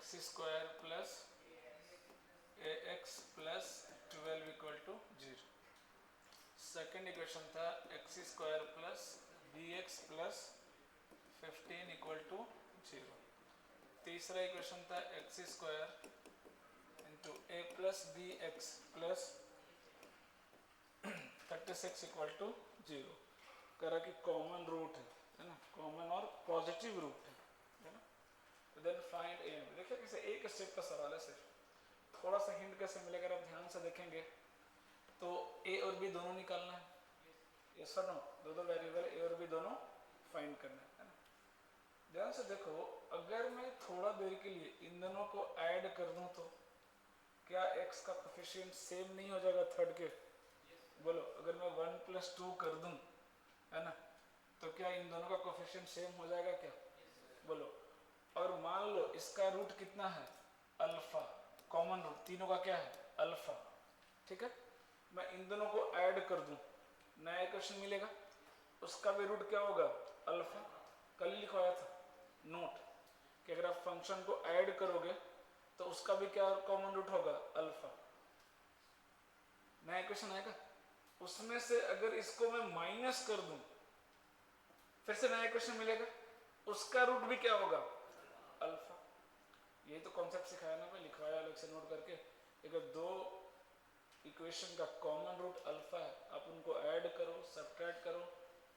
X square plus a x plus 12 equal to 0। Second equation था x square plus b x plus 15 equal to 0। तीसरा equation था x square into a plus b x plus 36 equal to 0। करा कि common root है ना, common और positive root है ना। तो देन फाइंड ए। देखिए किसे एक स्टेप का सवाल है, सिर्फ थोड़ा सा हिंट कैसे मिलेगा आप ध्यान से देखेंगे तो ए और बी दोनों निकालना है, ये सर नो, दो वेरिएबल ए और बी दोनों फाइंड करना है ना। ध्यान से देखो, अगर मैं थोड़ा देर के लिए इन दोनों को ऐड कर दूं तो क्या एक्स का कोफिशिएंट सेम नहीं हो जाएगा थर्ड के? बोलो, अगर मैं 1 + 2 कर दूं है ना, तो क्या इन दोनों का कोफिशिएंट सेम हो जाएगा क्या? बोलो। और मान लो इसका रूट कितना है? अल्फा। कॉमन रूट तीनों का क्या है? अल्फा। ठीक है, मैं इन दोनों को ऐड कर दूं, नया इक्वेशन मिलेगा, उसका भी रूट क्या होगा? अल्फा। कल ही लिखवाया था नोट कि अगर आप फंक्शन को ऐड करोगे तो उसका भी क्या कॉमन रूट होगा? अल्फा। नया इक्वेशन आएगा, उसमें से अगर इसको मैं माइनस कर दूं फिर से नया इक्वेशन मिलेगा, उसका रूट भी क्या होगा? अल्फा। यही तो कॉन्सेप्ट सिखाया ना मैं, लिखवाया अलग से नोट करके। अगर दो इक्वेशन का कॉमन रूट अल्फा है, आप उनको ऐड करो, सब्ट्रैक्ट करो,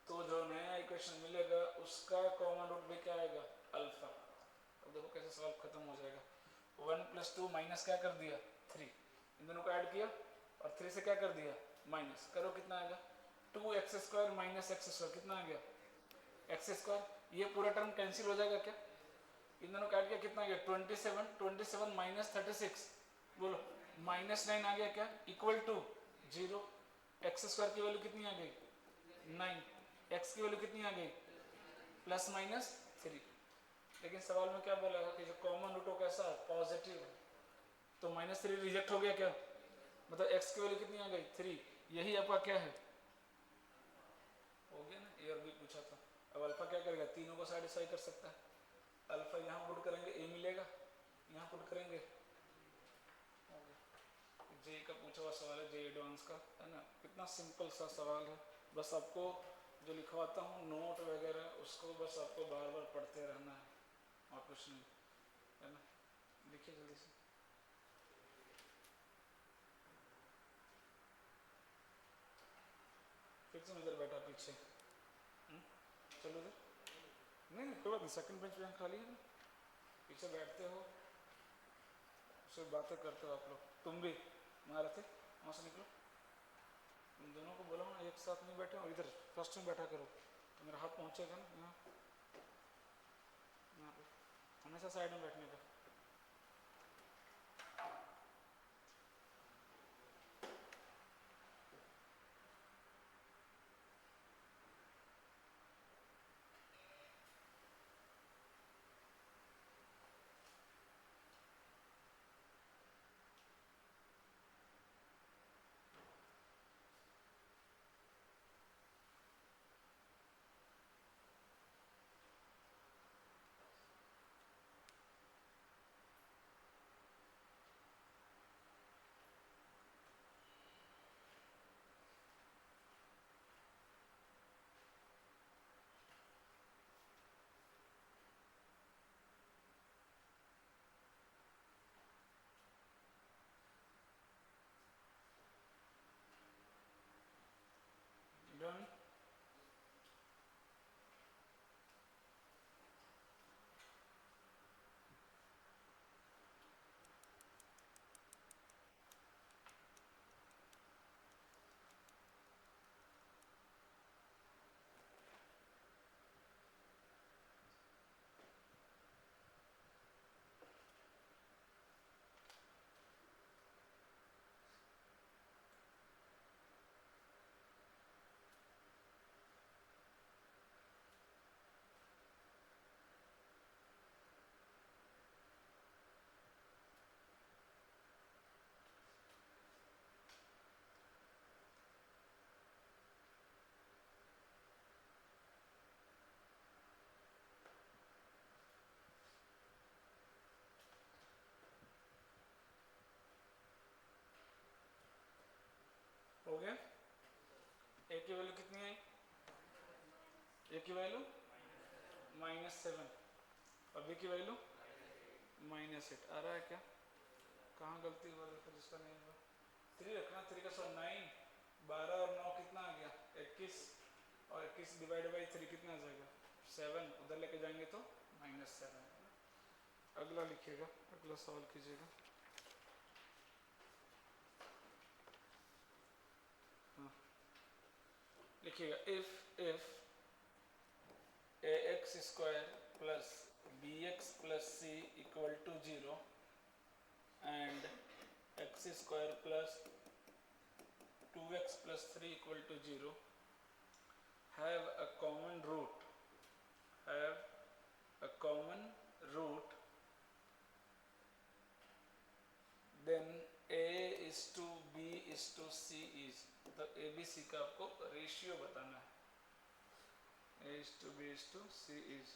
तो जो नया इक्वेशन मिलेगा उसका कॉमन रूट भी क्या आएगा? अल्फा। अब देखो कैसे सवाल खत्म हो जाएगा। 1 + 2 माइनस क्या कर दिया? 3। इन दोनों को ऐड किया और 3 से क्या कर दिया? माइनस करो, कितना आएगा? 2x² - x² कितना आ गया? x²। ये पूरा टर्म कैंसिल हो जाएगा क्या? इन दोनों का ऐड किया कितना आ गया? 27। 27 - 36 बोलो, -9 आ गया क्या? Equal to 0। x² की वैल्यू कितनी आ गई? 9। x की वैल्यू कितनी आ गई? ±3। लेकिन सवाल में क्या बोला कि जो कॉमन रूट हो कैसा है? पॉजिटिव। तो -3 रिजेक्ट हो गया क्या? मतलब x की वैल्यू कितनी आ गई? 3। यही आपका क्या है? हो गया ना, ए और बी पूछा था। अब अल्फा क्या करेगा? तीनों को सेटिस्फाई कर सकता है। अल्फा यहाँ पुट करेंगे ए मिलेगा, यहाँ पुट करेंगे। जे का पूछा हुआ सवाल है, जे एडवांस का है ना, कितना सिंपल सा सवाल है। बस आपको जो लिखवाता हूँ नोट वगैरह उसको बस आपको बार बार पढ़ते रहना है और कुछ नहीं, है ना। देखिए जल्दी से। फिर से इधर बैठा पीछे, चलो इधर। नहीं कोई बात नहीं, सेकंड बेंच पे खाली है ना, पीछे बैठते हो, उससे बातें करते हो आप लोग। तुम भी वहाँ रहते, वहाँ से निकलो। तुम दोनों को बोला ना एक साथ नहीं बैठे, और इधर फर्स्ट में बैठा करो, तो मेरा हाथ पहुँचेगा ना यहाँ, यहाँ पे हमेशा साइड में बैठने का। की वैल्यू कितनी आई? ए की वैल्यू -7 और बी की वैल्यू -8 आ रहा है क्या? कहाँ गलती हुआ देखो जिसका नहीं हुआ। 3 रखना, 3 का 100 9, 12 और 9 कितना आ गया? 21 और 21 डिवाइड बाई 3 कितना आ जाएगा? 7। उधर लेके जाएंगे तो -7। अगला लिखिएगा, अगला सवाल कीजिएगा। हाँ लिखिएगा, if ax² plus bx plus c equal to 0 and x² plus 2x plus 3 equal to 0 have a common root, then a is to b is to c is, तो a b c का आपको ratio बताना है। a is to b is to c is,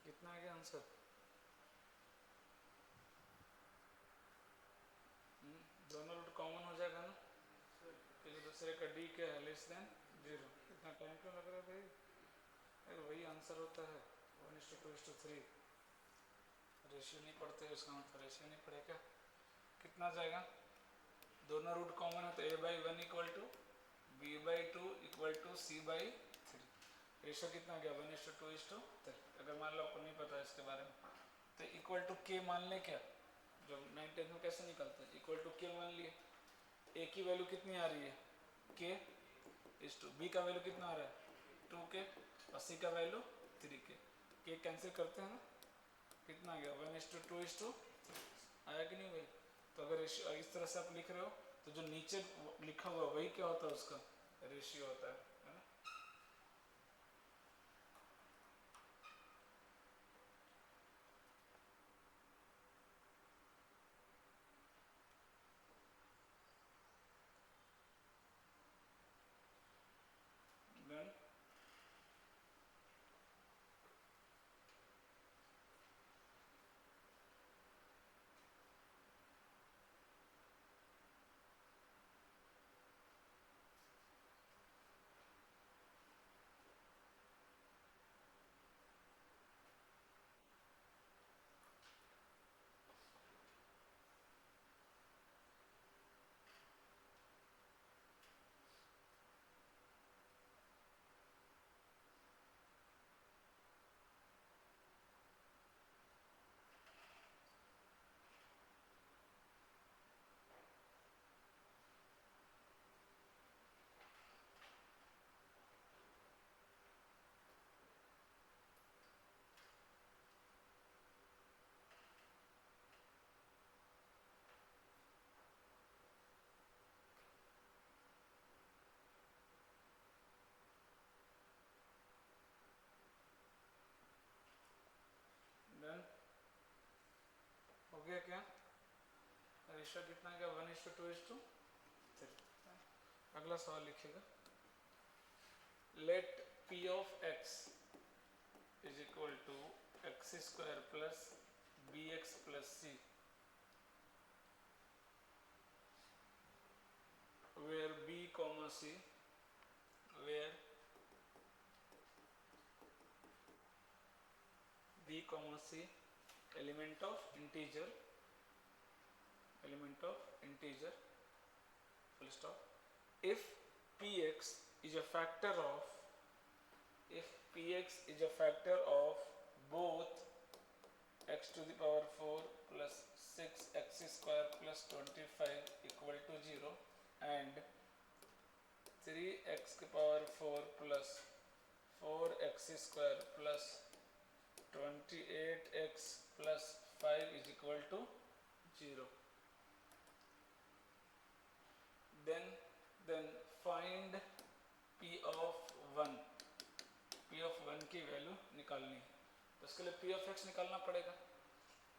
कितना आ गया answer? दोनों root common हो जाएगा ना, फिर दूसरे का डी क्या है? Less than 0। इतना टाइम क्यों लग रहा है भाई? अरे वही आंसर होता है 1:2:3। रेशियो नहीं पढ़ते इसका मतलब रेशियो नहीं पढ़ेगा। कितना जाएगा? दोनों रूट कॉमन है तो a/1 equal to b/2 equal to c/3। Ratio कितना गया? 1:2:3। अगर मान लो आपको नहीं पता इसके बारे में तो इक्वल टू के मान ले। क्या जो 9th 10th में कैसे निकलते हैं? इक्वल टू के मान लिए। ए की वैल्यू कितनी आ रही है? के इस टू। बी का वैल्यू कितना आ रहा है? 2k और सी का वैल्यू 3k। के कैंसिल करते हैं ना, कितना आ गया? 1:2:3 आया कि नहीं भाई? तो अगर इस तरह से आप लिख रहे हो तो जो नीचे लिखा हुआ वही क्या होता है? उसका रेशियो होता है ना। देन रेशियो कितना है, 1:2:3। अगला सवाल लिखिएगा, late p of x is equal to x square plus bx plus c, where b comma c, where b comma c element of integer, full stop, if px is a factor of, both x to the power 4 plus 6x square plus 25 equal to 0 and 3x की power 4 plus 4x square plus 28x plus 5 is equal to 0, then find p of 1 की value निकालनी है। तो इसके लिए p of x निकालना पड़ेगा।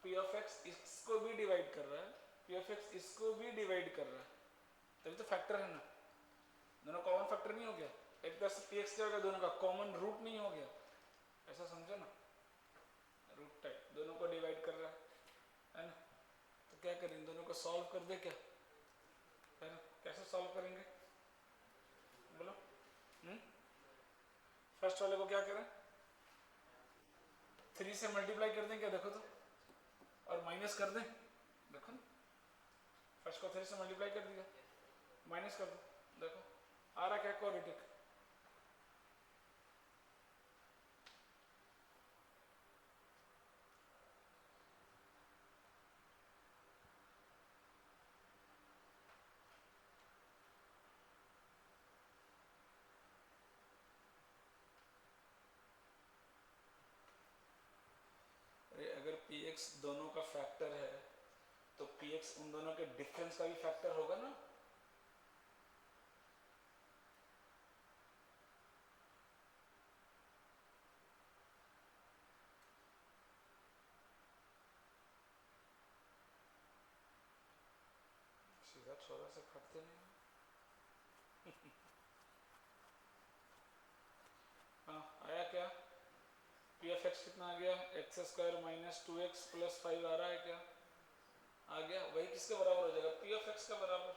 p of x इसको भी डिवाइड कर रहा है, तभी तो फैक्टर है ना, दोनों कॉमन फैक्टर नहीं हो गया, एक तरह से px क्या होगा, दोनों का कॉमन रूट नहीं हो गया, ऐसा समझो ना, रूट टाइप दोनों को डिवाइड कर रहा है ना। तो क्या करेंगे, दोनों को सॉल्व कर दे क्या, है ना, कैसे सॉल्व करेंगे बोलो। फर्स्ट वाले को क्या करें, 3 से मल्टीप्लाई कर दें क्या, देखो तो, और माइनस कर दें, देखो ना, फर्स्ट को 3 से मल्टीप्लाई कर दिया, माइनस कर दो, देखो आ रहा क्या, क्वाड्रेटिक। अगर px दोनों का फैक्टर है तो px उन दोनों के डिफरेंस का भी फैक्टर होगा ना। सीधा छोरा से फटते नहीं। हाँ आया क्या, पी एफ एक्स कितना आ गया, x square minus 2x plus 5 आ रहा है क्या, आ गया, वही किसके बराबर हो जाएगा, पी ऑफ एक्स का बराबर,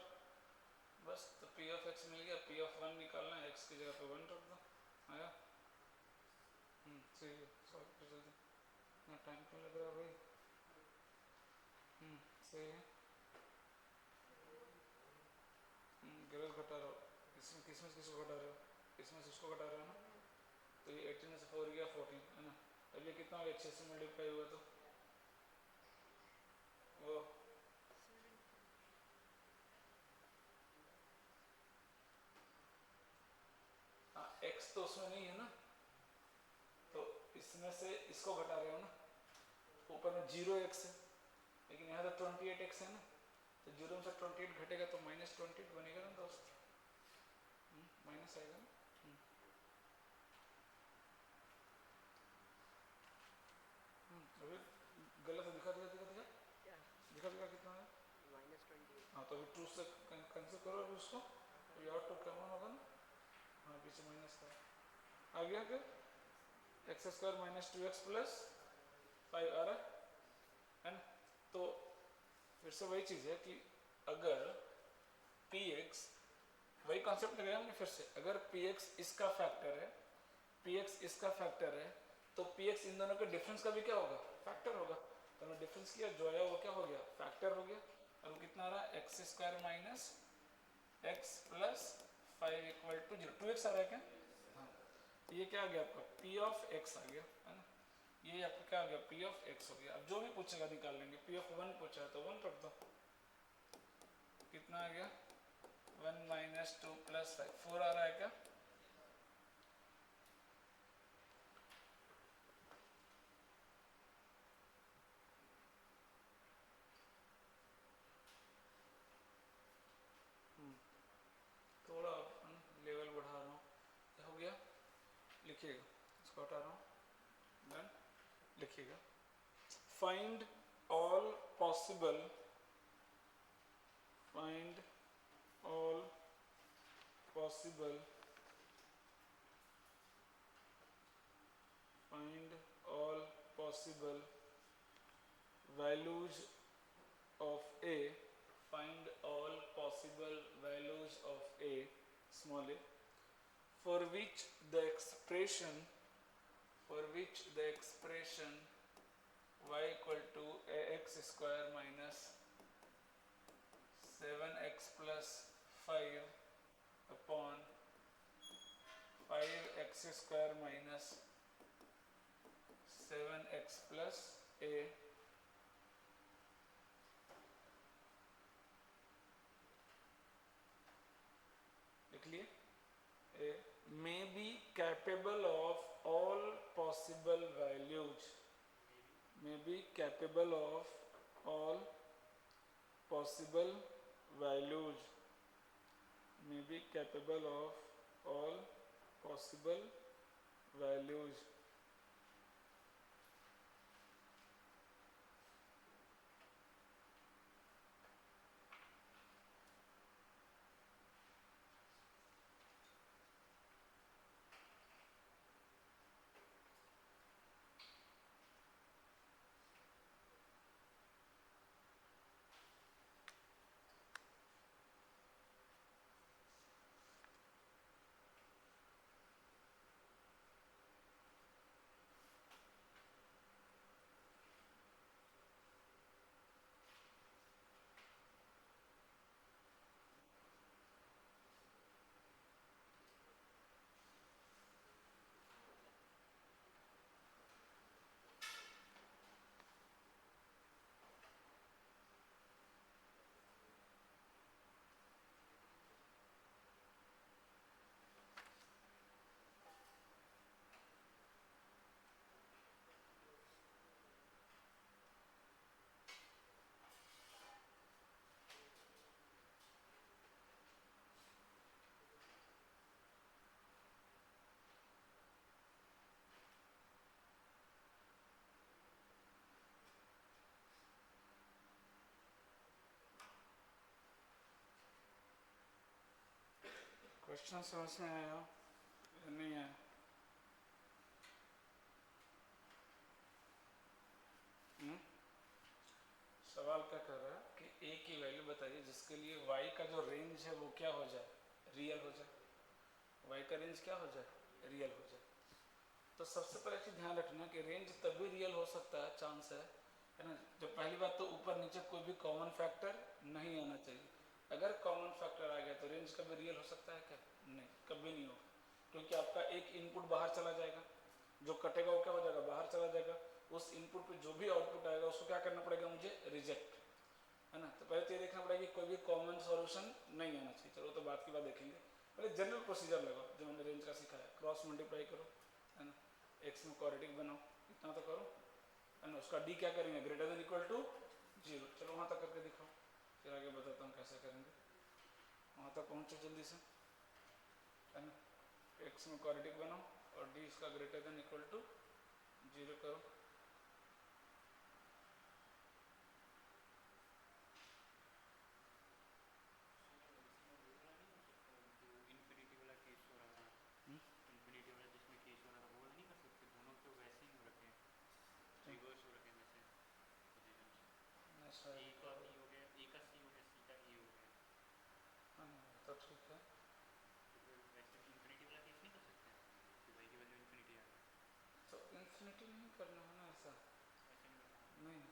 बस। तो पी ऑफ एक्स मिल गया, पी ऑफ 1 निकालना है, एक्स की जगह पे 1 रख दो, आया। सही है, सॉल्व कर जल्दी, इतना टाइम क्यों लग रहा है भाई। सही है, गलत घटा रहे हो, इसमें किसमें किसको घटा रहे हो, इसमें से उसको घटा रहे हो ना, तो ये 18 से 4 गया 14 है ना। अब ये कितना हो गया, 6 से मल्टीप्लाई हुआ तो वो एक्स तो उसमें नहीं है ना, तो इसमें से इसको घटा रहे हो ना, ऊपर में 0x है, लेकिन यहाँ तो 28x है ना, तो 0 से 28 घटेगा तो माइनस 28 बनेगा ना दोस्त, माइनस आएगा ना। अभी गलत दिखा कितना है, हाँ तो अभी 2 से कैंसिल करो अभी उसको, अभी और 2 कॉमन होगा ना, हाँ पीछे माइनस का आ गया, क्या x square minus 2x plus 5 आ रहा है ना। तो फिर से वही चीज़ है कि अगर px, वही कॉन्सेप्ट लगाया हमने फिर से, अगर px इसका फैक्टर है, तो px इन दोनों के डिफरेंस का भी क्या होगा, फैक्टर होगा। तो हमने डिफरेंस किया, जो आया वो क्या हो गया, फैक्टर हो गया। अब कितना आ रहा है, x square minus x plus 5 equal to 0, 2x आ रहा है क्या, हाँ, तो ये क्या आ गया आपका, p ऑफ x आ गया, है ना, ये आपका क्या आ गया, p ऑफ x हो गया। अब जो भी पूछेगा निकाल लेंगे, p ऑफ 1 पूछा है तो 1 रख दो, कितना आ गया 1 माइनस 2 प्लस 5, 4 आ रहा है क्या, थोड़ा लेवल बढ़ा रहा हूँ, हो गया, लिखिएगा, इसको हटा रहा हूँ, देन लिखिएगा, find all possible find all possible values of a, find all possible values of a, small a, for which the expression y equal to ax square minus 7x plus 5 upon 5x square minus 7x plus a लिख लिए a may be capable of all possible values, may be capable of all possible values, may be capable of all possible values. Question समझ में आया या नहीं आया? सवाल क्या कर रहा है कि a की वैल्यू बताइए जिसके लिए y का जो रेंज है वो क्या हो जाए, रियल हो जाए, y का रेंज क्या हो जाए, रियल हो जाए। तो सबसे पहले चीज ध्यान रखना कि रेंज तभी रियल हो सकता है, चांस है ना। जब पहली बात तो ऊपर नीचे कोई भी कॉमन फैक्टर नहीं आना चाहिए। अगर कॉमन फैक्टर आ गया तो रेंज कभी रियल हो सकता है क्या? नहीं, कभी नहीं होगा, क्योंकि आपका एक इनपुट बाहर चला जाएगा, जो कटेगा वो क्या हो जाएगा, बाहर चला जाएगा। उस इनपुट पे जो भी आउटपुट आएगा उसको क्या करना पड़ेगा, मुझे रिजेक्ट, है ना। तो पहले तो ये देखना पड़ेगा कि कोई भी कॉमन सॉल्यूशन नहीं आना चाहिए। चलो तो बात की बात देखेंगे, पहले जनरल प्रोसीजर लगाओ जो मैंने रेंज का सिखाया। क्रॉस मल्टीप्लाई करो, है ना, एक्स में क्वाड्रेटिक बनाओ, इतना तो करो, है ना। उसका डी क्या करेंगे, ग्रेटर देन इक्वल टू 0। चलो वहाँ तक करके दिखाओ, फिर आगे बताता हूँ कैसे करेंगे। वहाँ तक पहुँचो जल्दी से, है ना। एक्स में क्वाड्रेटिक बनाओ और डी इसका ग्रेटर देन इक्वल टू 0 करो। तो ठीक है, तो इन्फिनिटी नहीं करना है ना, ऐसा नहीं।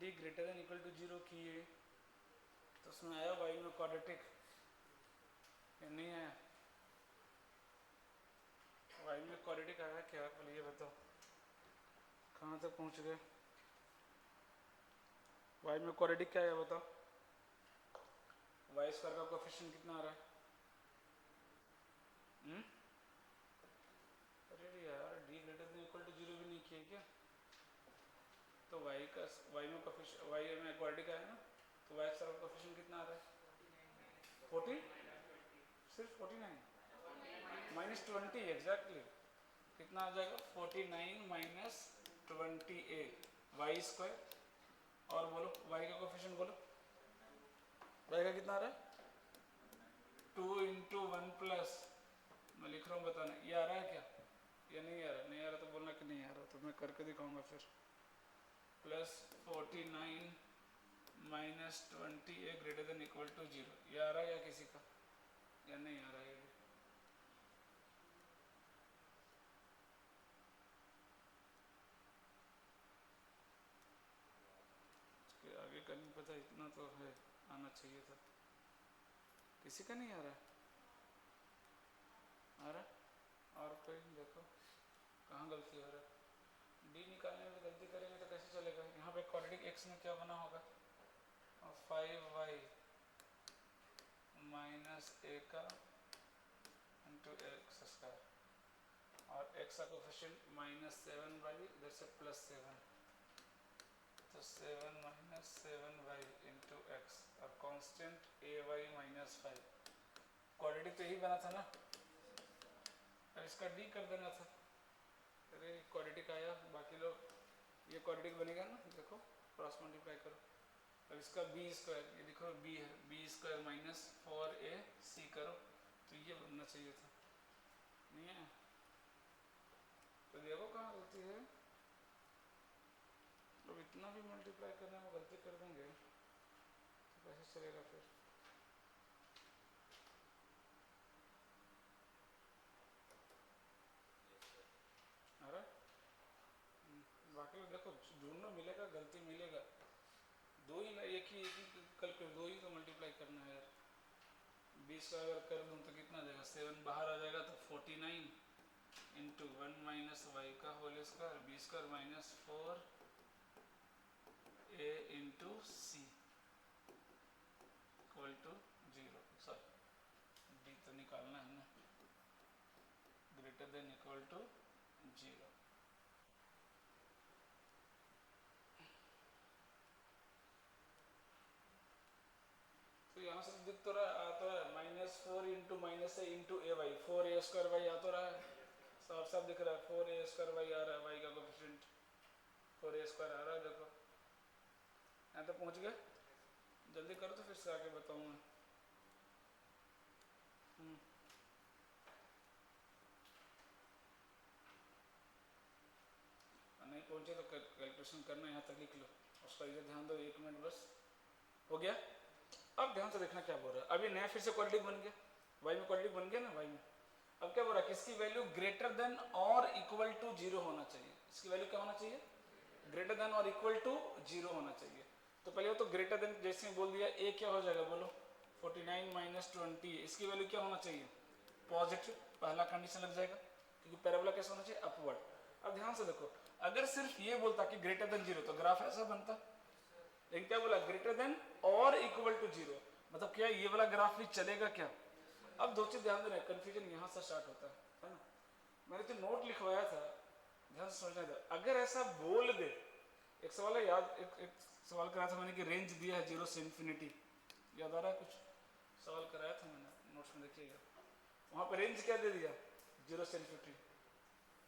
D greater than equal to zero किए तो उसमें आया वाई में क्वाड्रेटिक या नहीं आया? वाई में क्वाड्रेटिक आया क्या? पहले ये बताओ कहाँ तक पहुँच गए? वाई में क्वाड्रेटिक क्या है बताओ? वाई स्क्वायर का कोफिशिएंट कितना आ रहा है? अरे यार D greater than equal to zero भी नहीं किया क्या? तो वाई का वाई में कोफिशिएंट वाई में क्वाड्रेटिक आया ना, तो वाई स्क्वायर का कोफिशिएंट कितना आ रहा है? 40, सिर्फ 49 माइनस 20 एग्जैक्टली कितना आ जाएगा? 49 माइनस 28 वाई स्क्वायर। और बोलो वाई का कोफिशिएंट बोलो, वाई का कितना आ रहा है? 2 इंटू 1 प्लस, मैं लिख रहा हूँ बताना, ये आ रहा है क्या? ये नहीं आ रहा? नहीं आ रहा तो बोलना कि नहीं आ रहा, तो मैं करके दिखाऊंगा फिर। Plus 49 minus 28 greater than equal to zero, ये आ रहा है या किसी का? या नहीं आ रहा है? इसके आगे का नहीं पता, इतना तो है आना चाहिए था। किसी का नहीं आ रहा? आ रहा? और कोई देखो कहाँ गलती हो रहा है? डी निकालने में गलती करेंगे तो कैसे चलेगा? यहाँ पे क्वाड्रेटिक एक्स में क्या बना होगा? 5y माइनस ए का इंटू एक्स स्क्वायर और एक्स का कोफिशिएंट माइनस 7y, इधर से प्लस 7, तो 7 माइनस 7y इंटू एक्स और कांस्टेंट ay माइनस 5। क्वाड्रेटिक तो यही बना था ना, अब इसका डी कर देना था। अरे क्वाड्रेटिक आया, बाकी लोग ये क्वाड्रेटिक बनेगा ना, देखो क्रॉस मल्टीप्लाई करो। अब इसका बी स्क्वायर, ये देखो बी है, बी स्क्वायर माइनस 4ac करो तो ये बनना चाहिए था, नहीं है? तो देखो कहाँ गलती है। अब इतना भी मल्टीप्लाई करने में गलती कर देंगे तो कैसे चलेगा फिर? अरे बाकी लोग देखो ढूंढो, मिलेगा, गलती मिलेगा। दो ही एक ही कल के दो ही तो मल्टीप्लाई करना है यार। 20 का अगर कर दूँ तो कितना आ जाएगा? 7 बाहर आ जाएगा तो 49 इंटू 1 माइनस वाई का whole square, B square minus 4 A into C equal to 0। Sorry D तो निकालना है ना, ग्रेटर देन इक्वल टू 0। तो यहाँ से दिख तो रहा आ तो है माइनस 4 इंटू माइनस ए इंटू ए वाई, 4a स्क्वायर वाई आ तो रहा है, साफ साफ दिख रहा है 4a स्क्वायर वाई आ रहा है, वाई का कोफिशिएंट 4a स्क्वायर आ रहा है। देखो यहाँ तक पहुँच गए, जल्दी करो तो फिर से आगे बताऊँगा। नहीं पहुँचे तो कैलकुलेशन करना, यहाँ तक लिख लो, उसका इधर ध्यान दो, 1 मिनट बस हो गया। अब ध्यान से देखना क्या बोल रहा है, अभी नया फिर से क्वाड्रेटिक बन गया, वाई में क्वाड्रेटिक बन गया ना वाई में। अब क्या बोल रहा है? किसकी वैल्यू ग्रेटर देन और इक्वल टू 0 होना चाहिए? इसकी वैल्यू क्या होना चाहिए? ग्रेटर देन और इक्वल टू 0 होना चाहिए। तो पहले वो तो ग्रेटर देन जैसे बोल दिया, ए क्या हो जाएगा बोलो? 49 माइनस 20, इसकी वैल्यू क्या होना चाहिए? पॉजिटिव, पहला कंडीशन लग जाएगा, क्योंकि पैराबोला कैसा होना चाहिए? अपवर्ड। अब ध्यान से देखो, अगर सिर्फ ये बोलता कि ग्रेटर देन 0 तो ग्राफ ऐसा बनता, लेकिन क्या बोला? ग्रेटर देन और इक्वल टू 0, मतलब क्या ये वाला ग्राफ भी चलेगा क्या? अब दो चीज ध्यान देना, कंफ्यूजन यहाँ से स्टार्ट होता है ना। मैंने जो नोट लिखवाया था ध्यान से समझना था, अगर ऐसा बोल दे, एक सवाल है याद, एक सवाल कराया था मैंने कि रेंज दिया है 0 से इन्फिनिटी, याद आ रहा है? कुछ सवाल कराया था मैंने नोट्स में, देखिएगा वहां पर रेंज क्या दे दिया? 0 से इन्फिनिटी।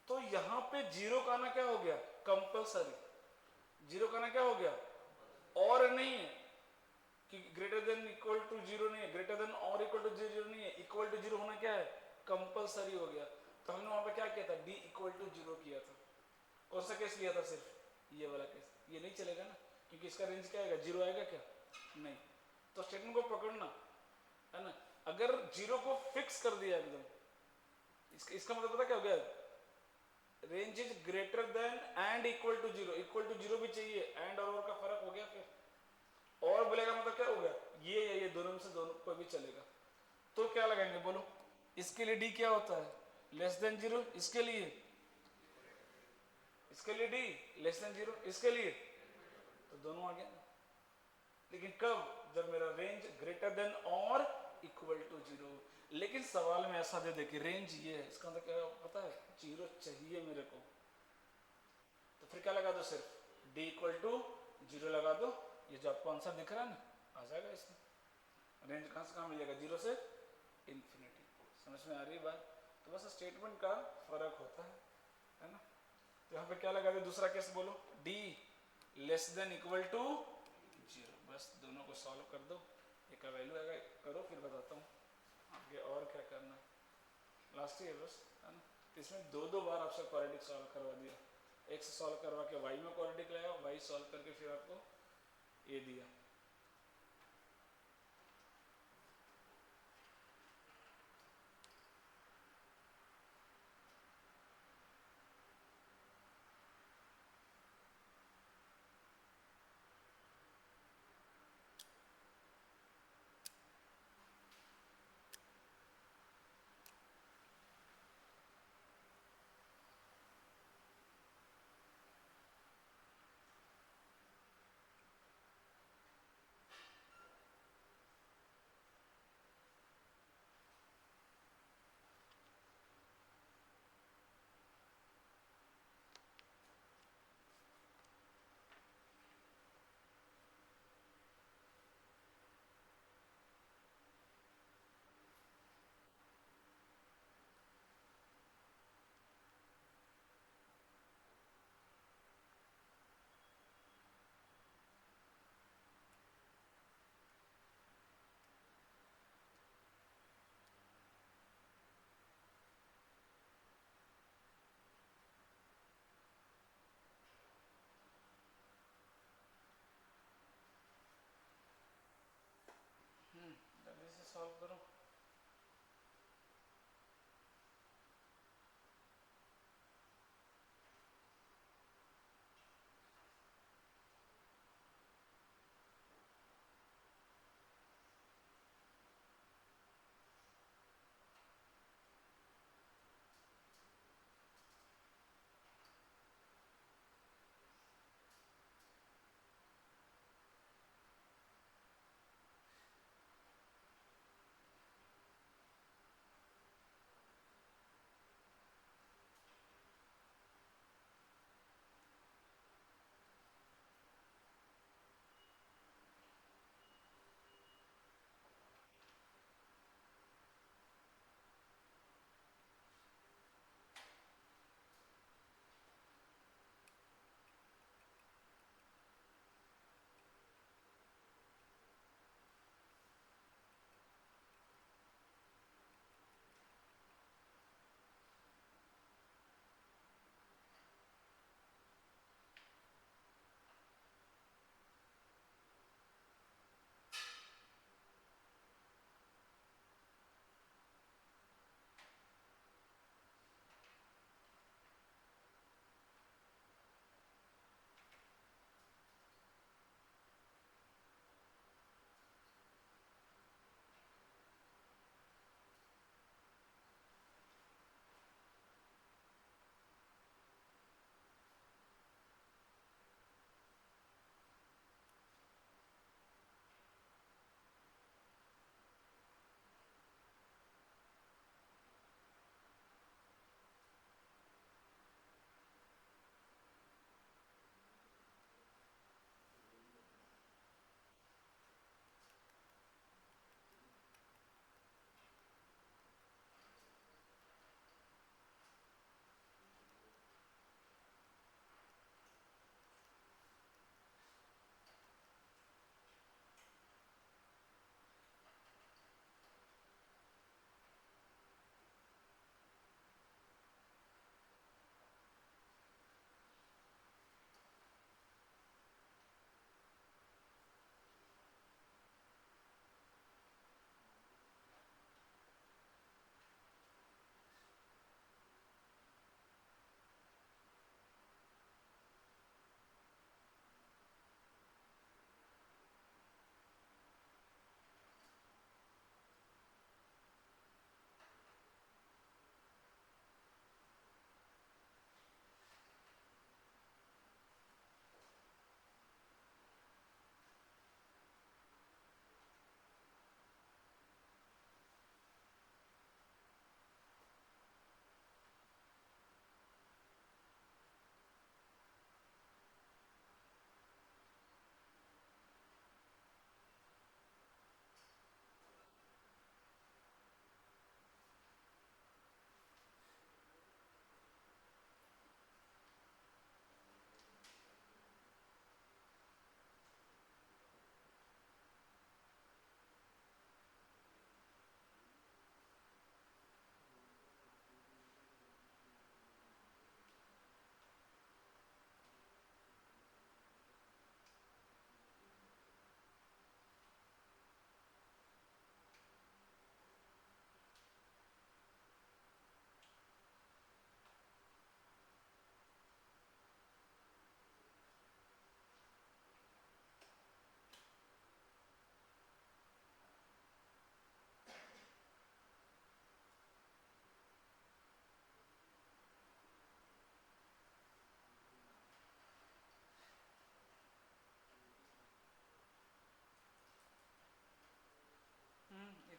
तो यहाँ पे 0 का आना क्या हो गया? कंपलसरी। 0 का आना क्या हो गया? और नहीं है कि ग्रेटर देन इक्वल टू 0 नहीं है, ग्रेटर देन और इक्वल टू 0 नहीं है, इक्वल टू 0 होना क्या है? कंपलसरी हो गया। तो हमने वहां पे क्या किया था? डी इक्वल टू 0 किया था। कौन सा केस लिया था? सिर्फ ये वाला केस। ये नहीं चलेगा ना, क्योंकि इसका रेंज क्या आएगा? 0 आएगा क्या? नहीं। तो स्टेटमेंट को पकड़ना है ना, अगर 0 को फिक्स कर दिया एकदम, इसका मतलब पता क्या हो गया? Range is greater than and equal to zero, equal to zero भी चाहिए, एंड और का फर्क हो गया, फिर और बोलेगा मतलब क्या हो गया, ये या ये दोनों में से दोनों कोई भी चलेगा। तो क्या लगाएंगे बोलो, इसके लिए डी क्या होता है, लेस देन जीरो, इसके लिए डी लेस देन जीरो, इसके लिए तो दोनों आ गया। लेकिन कब, जब मेरा रेंज ग्रेटर देन और इक्वल टू जीरो। लेकिन सवाल में ऐसा दे दे कि रेंज ये है, इसका मतलब क्या पता है, जीरो चाहिए मेरे को, तो फिर क्या लगा दो, सिर्फ डी इक्वल टू जीरो लगा दो, ये जो आपको आंसर दिख रहा है ना आ जाएगा इसमें। रेंज कहाँ से कहाँ मिलेगा, जीरो से इन्फिनिटी। समझ में आ रही है बात। तो बस स्टेटमेंट का फर्क होता है ना। तो यहाँ पे क्या लगा दे, दूसरा केस बोलो, D less than equal to zero, बस दोनों को सॉल्व कर दो, एक का वैल्यू आएगा, करो फिर बताता हूँ आगे और क्या करना है, लास्ट ही है बस, है ना। तो इसमें दो दो बार आपसे क्वाड्रेटिक सॉल्व करवा दिया, एक से सॉल्व करवा के वाई में क्वाड्रेटिक लाया, वाई सॉल्व करके फिर आपको ये दिया। जल्दी से सॉल्व करो।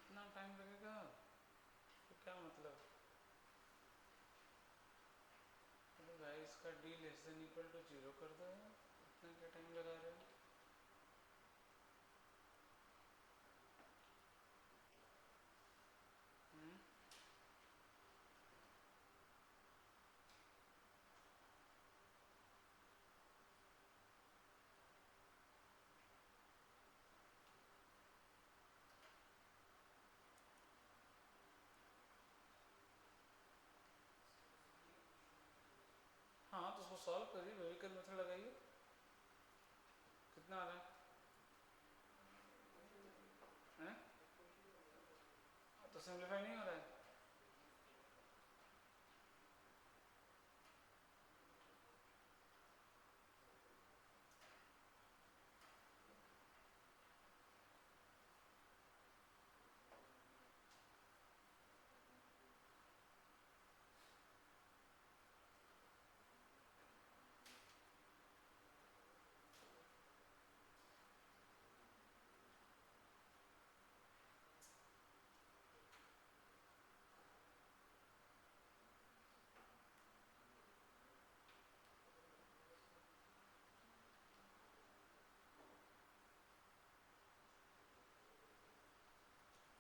इतना टाइम लगेगा तो क्या मतलब? तो भाई इसका D less than equal to 0 कर दो यार, इतना क्या टाइम लगा रहे हो? हम्म? हाँ तो उसको सॉल्व करिए, वेहिकल मेथड लगाइए। कितना आ रहा है? तो सिंप्लीफाई नहीं हो रहा है।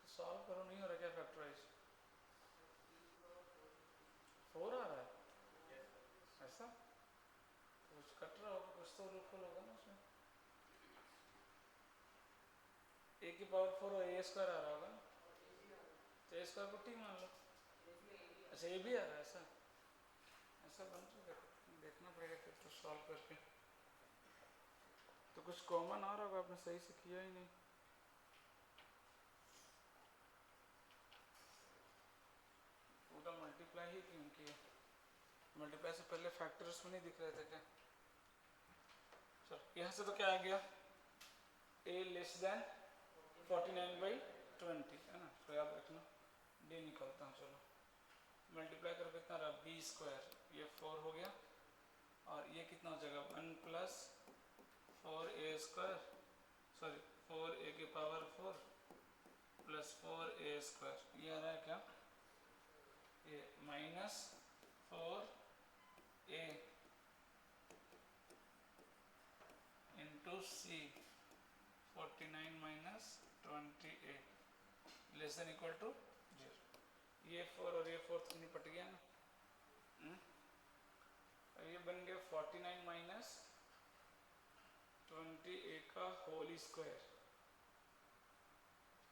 सॉल्व करो, नहीं हो रहा क्या फैक्टराइज? 4 आ रहा है ऐसा? तो कुछ कट रहा होगा, कुछ तो रूपफुल होगा ना उसमें। ए की पावर 4 और ए स्क्वायर आ रहा होगा ना, तो ए स्क्वायर को टी मान लो। अच्छा ये भी आ रहा है ऐसा? ऐसा बन चुका है, देखना पड़ेगा फिर तो सॉल्व करके। तो कुछ कॉमन आ रहा होगा, आपने सही से किया ही नहीं। पूरा मल्टीप्लाई ही क्यों किया? मल्टीप्लाई से पहले फैक्टर्स में नहीं दिख रहे थे क्या? चलो यहाँ से तो क्या आ गया, ए लेस देन 49/20 है ना, तो याद रखना। डी निकलता हूँ, चलो मल्टीप्लाई करो, कितना रहा, बी स्क्वायर, ये 4 हो गया, और ये कितना हो जाएगा 1 plus 4a square, sorry 4a की पावर 4 प्लस 4a स्क्वायर, ये आ रहा है क्या, ये minus 4a into C 49 minus 20a less than equal to 0। ये 4 और ये 4 तो निपट गया ना। अब ये बन गया 49 माइनस 20a का होल स्क्वायर।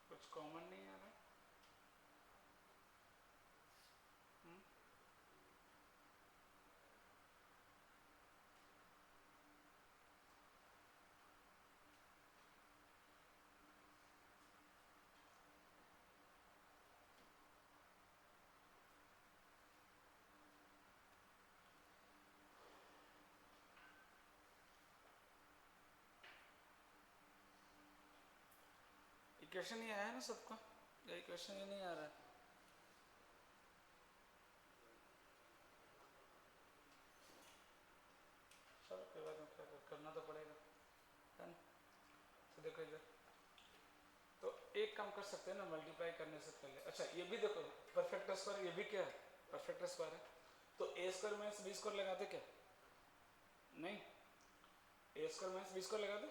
कुछ कॉमन नहीं आ रहा। इक्वेशन ये आया ना सबका, या इक्वेशन ये नहीं आ रहा है? चलो कोई बात नहीं, क्या करना तो पड़ेगा, है ना। तो देखो इधर, तो एक काम कर सकते हैं ना मल्टीप्लाई करने से पहले। अच्छा ये भी देखो, परफेक्ट स्क्वायर, ये भी क्या है, परफेक्ट स्क्वायर है, तो ए स्क्वायर माइनस बी स्क्वायर लगाते क्या? नहीं, ए स्क्वायर माइनस बी स्क्वायर लगा दो,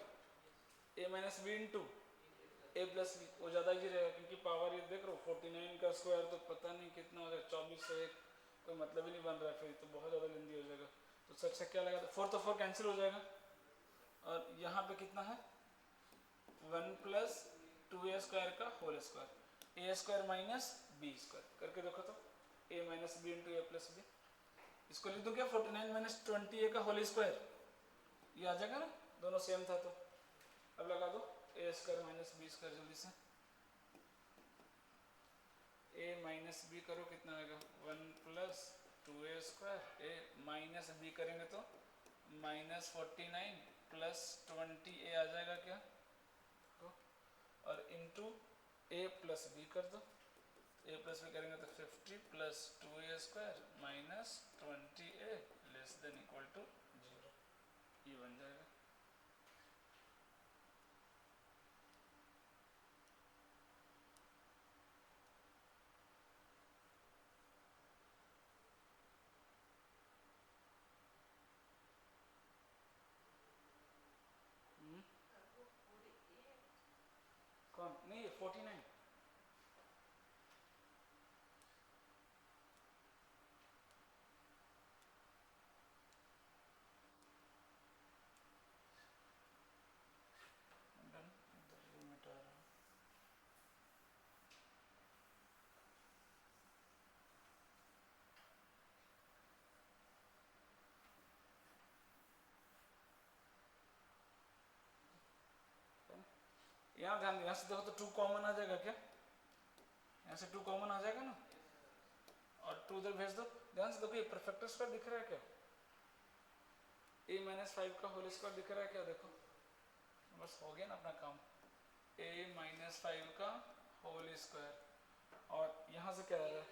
ए minus B into a plus B, वो ज़्यादा ही रहेगा, क्योंकि पावर ये देख रहे हो 49 का स्क्वायर तो पता नहीं कितना हो जाएगा, 24 से एक कोई मतलब ही नहीं बन रहा है, फिर तो बहुत ज़्यादा लेंदी हो जाएगा। तो सबसे क्या लगा, 4 तो 4 कैंसिल हो जाएगा, और यहाँ पे कितना है 1 प्लस 2a स्क्वायर का होल स्क्वायर, ए स्क्वायर माइनस बी स्क्वायर करके देखो तो, ए minus B into a plus B, इसको लिख दूँ क्या 49 माइनस 20a का होल स्क्वायर, ये आ जाएगा ना, दोनों सेम था तो। अब लगा दो ए स्क्वायर माइनस बी स्क्वायर, जल्दी से ए माइनस बी करो, कितना आएगा 1 प्लस 2a स्क्वायर, ए माइनस बी करेंगे तो माइनस 49 प्लस 20a आ जाएगा क्या, तो और इंटू ए प्लस बी कर दो, ए प्लस बी करेंगे तो 50 plus 2a square minus 20a less than equal to 0, ये बन जाएगा। यहाँ ध्यान, यहाँ से देखो तो 2 कॉमन आ जाएगा क्या, यहाँ से 2 कॉमन आ जाएगा ना, और 2 उधर भेज दो। ध्यान से देखो ये परफेक्टर स्क्वायर दिख रहा है क्या, a माइनस 5 का होल स्क्वायर दिख रहा है क्या, देखो बस हो गया ना अपना काम, a माइनस 5 का होल स्क्वायर, और यहाँ से क्या आ रहा है,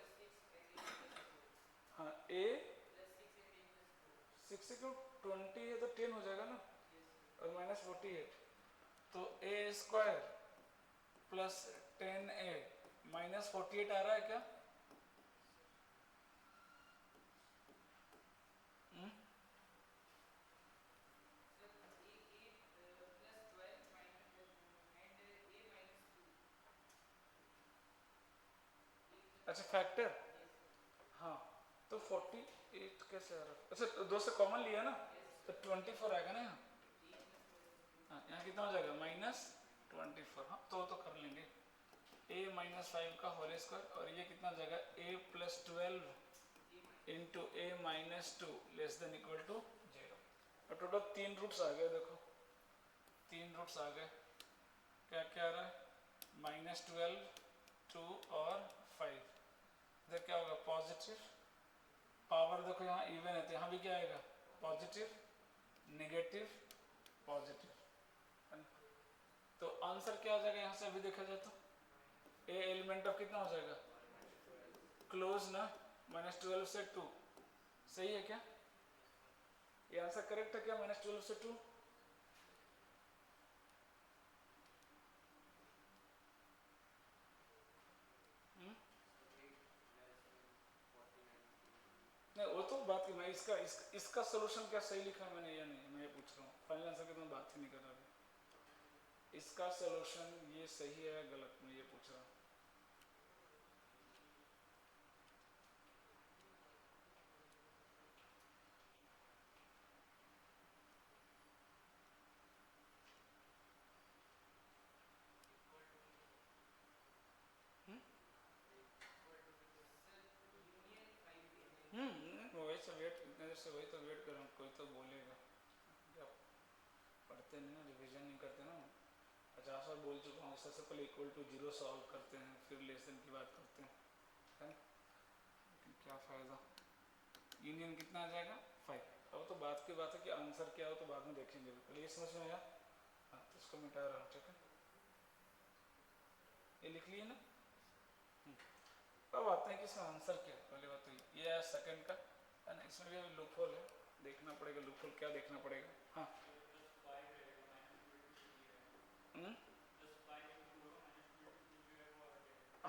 हाँ a 6 से क्यों 20 है तो 10 हो जाएगा ना, और माइनस 48, तो a square plus 10a minus 48 आ रहा है क्या, अच्छा फैक्टर, हाँ तो 48 कैसे आ रहा है, अच्छा 2 से कॉमन लिया ना तो 24 आएगा ना यहाँ, हाँ यहाँ कितना हो जाएगा माइनस 24, हाँ तो कर लेंगे, a माइनस 5 का होल स्क्वायर, और ये कितना हो जाएगा a plus 12 into a minus 2 less than equal to 0, और टोटल 3 रूट्स आ गए, देखो 3 रूट्स आ गए, क्या क्या आ रहा है माइनस 12, 2 और 5, इधर क्या होगा पॉजिटिव, पावर देखो यहाँ इवन है तो यहाँ भी क्या आएगा पॉजिटिव नेगेटिव पॉजिटिव, तो आंसर क्या आ जाएगा यहाँ से अभी देखा जाए तो ए एलिमेंट ऑफ कितना हो जाएगा क्लोज ना, माइनस 12 से 2, सही है क्या, ये आंसर करेक्ट है क्या, माइनस 12 से 2, नहीं वो तो बात की, मैं इसका सोल्यूशन क्या सही लिखा है मैंने या नहीं, मैं ये पूछ रहा हूँ, फाइनल आंसर की तो मैं बात ही नहीं कर रहा अभी, इसका सोल्यूशन ये सही है गलत, मैं ये पूछ रहा हूँ। वही से वेट, इतने देर से वही तो वेट कर रहा हूँ, कोई तो बोलेगा, क्या पढ़ते नहीं ना, रिवीजन नहीं करते ना, 50 बार बोल चुका हूँ, सबसे पहले इक्वल टू 0 सॉल्व करते हैं फिर लेस देन की बात करते हैं, है ना, लेकिन क्या फ़ायदा, यूनियन कितना आ जाएगा 5, अब तो बात की बात है कि आंसर क्या हो तो बाद में देखेंगे, पहले ये समझ में आया, हाँ तो इसको मिटा रहा हूँ, ठीक है ये लिख लिए ना, अब आते हैं कि इसका आंसर क्या है, पहले बात तो ये है सेकंड का, है ना, इसमें भी अभी लूपहोल है, देखना पड़ेगा लूपहोल क्या देखना पड़ेगा, हाँ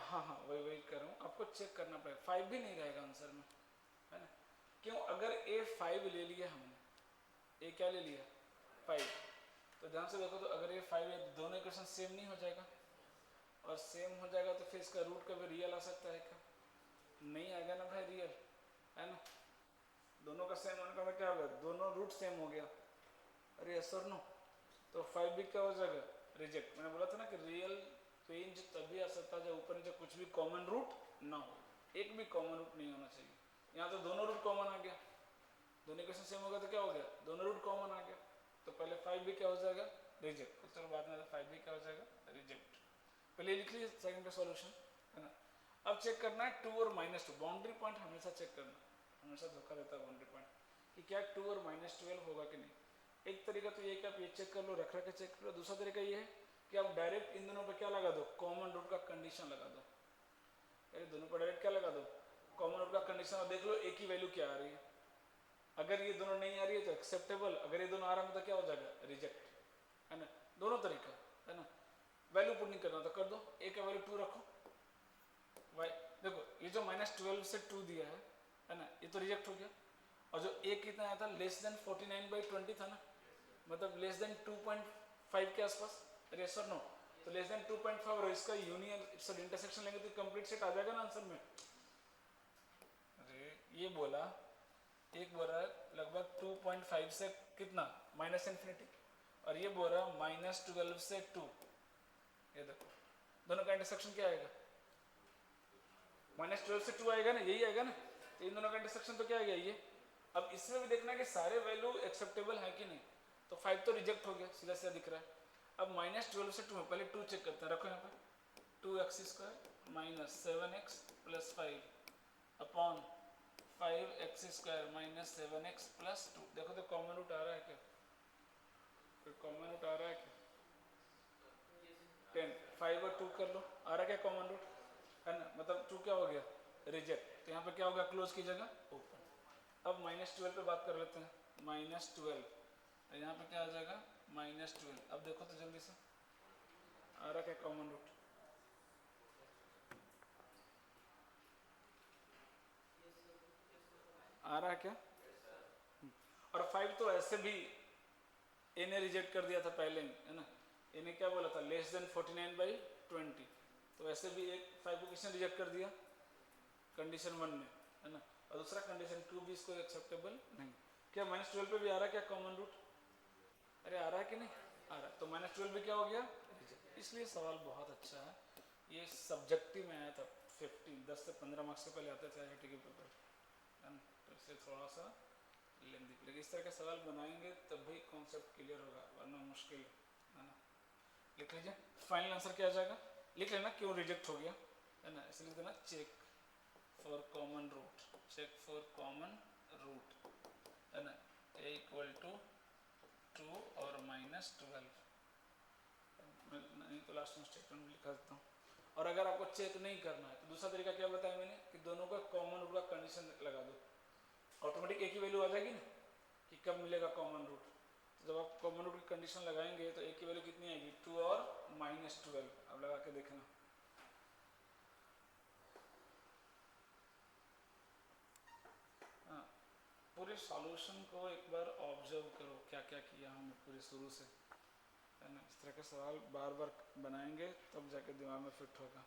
हाँ हाँ वही कर रहा हूँ, आपको चेक करना पड़ेगा, 5 भी नहीं रहेगा आंसर में, है ना, क्यों, अगर a 5 ले लिया हमने, a क्या ले लिया 5, तो ध्यान से देखो तो अगर ये 5 है तो दोनों इक्वेशन सेम नहीं हो जाएगा, और सेम हो जाएगा तो फिर इसका रूट कभी रियल आ सकता है क्या, नहीं आएगा ना भाई रियल, है ना, दोनों का सेम होने का मतलब क्या होगा, दोनों रूट सेम हो गया, अरे यस और नो, तो 5 भी क्या हो जाएगा रिजेक्ट, मैंने बोला था ना कि रियल रेंज तभी आ सकता है जब ऊपर नीचे कुछ भी कॉमन रूट ना हो, एक भी कॉमन रूट नहीं होना चाहिए, यहाँ तो दोनों रूट कॉमन आ गया, दोनों इक्वेशन सेम होगा तो क्या हो गया दोनों रूट कॉमन आ गया, तो पहले 5 भी क्या हो जाएगा रिजेक्ट, कुछ तो बाद में 5 भी क्या हो जाएगा रिजेक्ट, पहले लिख लीजिए सेकंड का सॉल्यूशन, है ना, अब चेक करना है 2 और -2, बाउंड्री पॉइंट हमेशा चेक करना, हमेशा धोखा देता है बाउंड्री पॉइंट कि क्या 2 और -12 होगा कि नहीं, एक तरीका तो ये कि आप ये चेक कर लो, रख के चेक कर लो, दूसरा तरीका ये है कि आप डायरेक्ट इन दोनों पे क्या लगा दो कॉमन रूट का कंडीशन लगा दो, अरे दोनों पर डायरेक्ट क्या लगा दो कॉमन रूट का कंडीशन, और देख लो एक ही वैल्यू क्या आ रही है, अगर ये दोनों नहीं आ रही है तो एक्सेप्टेबल, अगर ये दोनों आ रहा है तो क्या हो जाएगा रिजेक्ट, है ना, दोनों तरीका, है ना, वैल्यू पुट नहीं करना तो कर दो, a का वैल्यू 2 रखो, y देखो ये जो -12 से 2 दिया है ना, ये तो रिजेक्ट हो गया, और जो a कितना आया था लेस देन 49/20 था ना, मतलब लेस देन 2.5 के आसपास, यस और नो, तो लेस देन 2.5 और इसका यूनियन इसका इंटरसेक्शन लेंगे तो कंप्लीट सेट आ जाएगा ना आंसर में, अरे ये बोला एक बोल रहा है लगभग 2.5 से कितना -∞, और ये बोल रहा है -12 से 2, ये देखो दोनों का इंटरसेक्शन क्या आएगा -12 से 2 आएगा ना, यही आएगा ना, तो इन दोनों का इंटरसेक्शन तो क्या आएगा ये, अब इसमें भी देखना है कि सारे वैल्यू एक्सेप्टेबल है कि नहीं, तो 5 तो रिजेक्ट हो गया सीधा सीधा दिख रहा है, अब -12 से 2 पहले 2 चेक करते हैं, रखो यहाँ पे 2x² minus 7x plus 5 upon 5x² minus 7x plus 2। देखो तो कॉमन रूट आ रहा है क्या? कोई कॉमन रूट आ रहा है क्या? 10 5 और 2 कर लो, आ रहा है क्या कॉमन रूट? है ना, मतलब 2 क्या हो गया? रिजेक्ट। तो यहाँ पे क्या होगा? क्लोज की जगह ओपन। अब -12 पे बात कर लेते हैं, -12 तो यहाँ पे क्या आ जाएगा? -12। अब देखो तो जल्दी से आ रहा क्या कॉमन रूट? आ रहा है क्या? और 5 तो ऐसे भी ए ने रिजेक्ट कर दिया था पहले ही, है ना। ए ने क्या बोला था? Less than 49/20। तो ऐसे भी एक 5 को किसने रिजेक्ट कर दिया? कंडीशन 1 में, है ना। और दूसरा कंडीशन 2 भी इसको एक्सेप्टेबल नहीं। क्या -12 पे भी आ रहा है क्या कॉमन रूट? अरे आ रहा है कि नहीं आ रहा है? तो -12 भी क्या हो गया? रिजेक्ट। इसलिए सवाल बहुत अच्छा है। ये सब्जेक्टिव में आया था 10 से 15 मार्क्स से पहले आते थे IIT के पेपर, है ना। तो इसलिए थोड़ा सा लेंदी, लेकिन इस तरह के सवाल बनाएंगे तब भी कॉन्सेप्ट क्लियर होगा, वरना मुश्किल है ना। लिख लीजिए फाइनल आंसर क्या आ जाएगा, लिख लेना क्यों रिजेक्ट हो गया, है ना। इसलिए लिख देना check for common root, check for common root, है ना। a इक्वल टू 2 और -12, नहीं तो लास्ट में स्टेटमेंट में लिखा देता हूँ। और अगर आपको चेक नहीं करना है तो दूसरा तरीका क्या बताया मैंने, कि दोनों का कॉमन रूट का कंडीशन लगा दो, ऑटोमेटिक एक ही वैल्यू आ जाएगी ना कि कब मिलेगा कॉमन रूट। तो जब आप कॉमन रूट की कंडीशन लगाएंगे तो एक की वैल्यू कितनी आएगी? 2 और -12। अब लगा के देखना। हाँ, पूरे सॉल्यूशन को एक बार ऑब्जर्व करो, क्या क्या किया हमने पूरे शुरू से, है ना। इस तरह के सवाल बार बार बनाएंगे तब जाके दिमाग में फिट होगा।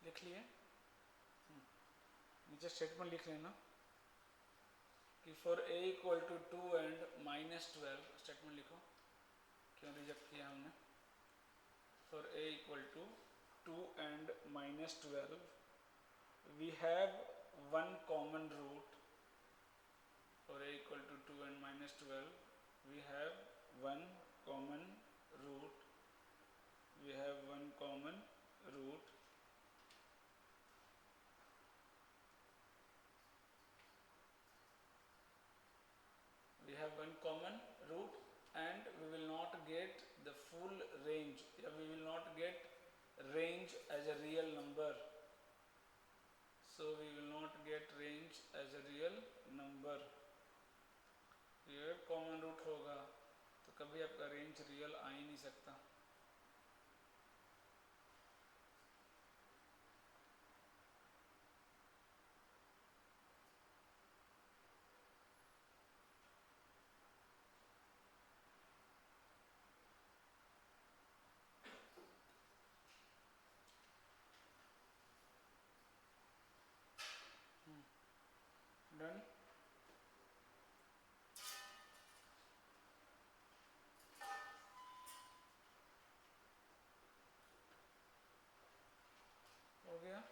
लिख लिए? नीचे स्टेटमेंट लिख लेना कि for a equal to 2 and -12, statement लिखो क्यों रिजेक्ट किया हमने। For a equal to 2 and -12 we have one common root. For a equal to 2 and -12 we have one common root, we have one common root we have one common root and we will not get the full range, we will not get range as a real number, so we will not get range as a real number। ये common root होगा तो कभी आपका range real आ ही नहीं सकता। Done. हो गया।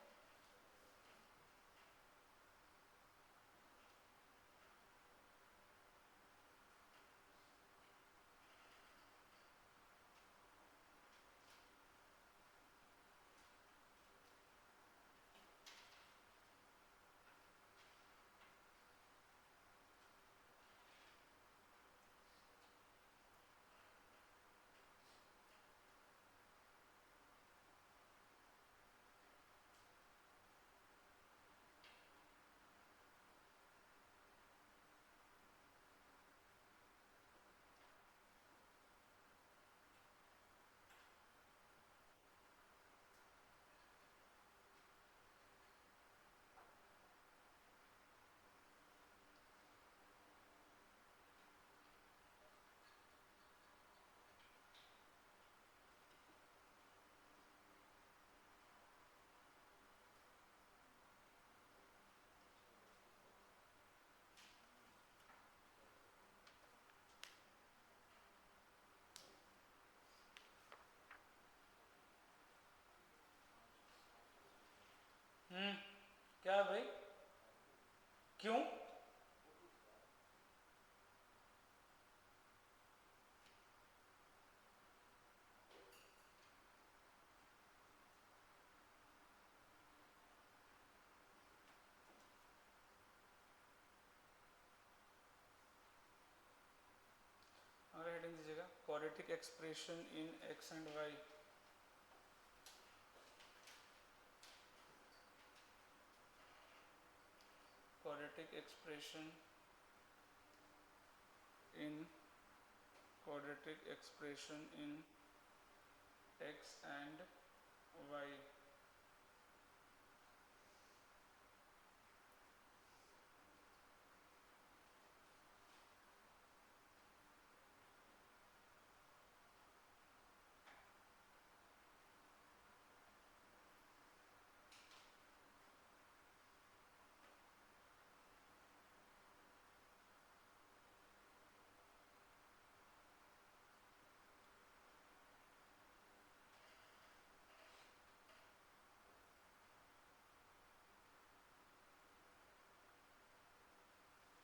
क्या है भाई, क्यों? अगर हेडिंग दीजिएगा quadratic expression in x and y. quadratic expression in quadratic expression in x and y।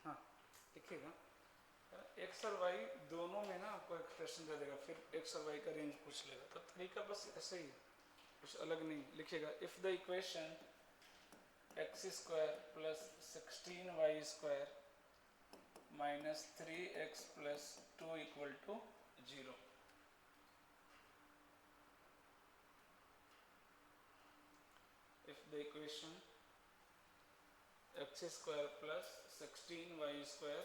हाँ देखिएगा, एक्स और वाई दोनों में ना आपको एक्सप्रेशन दे देगा, फिर एक्स और वाई का रेंज पूछ लेगा। तो तरीका बस ऐसे ही है, कुछ अलग नहीं। लिखिएगा if the equation x square plus 16y square minus 3x plus 2 equal to 0। If the equation x square plus 16y square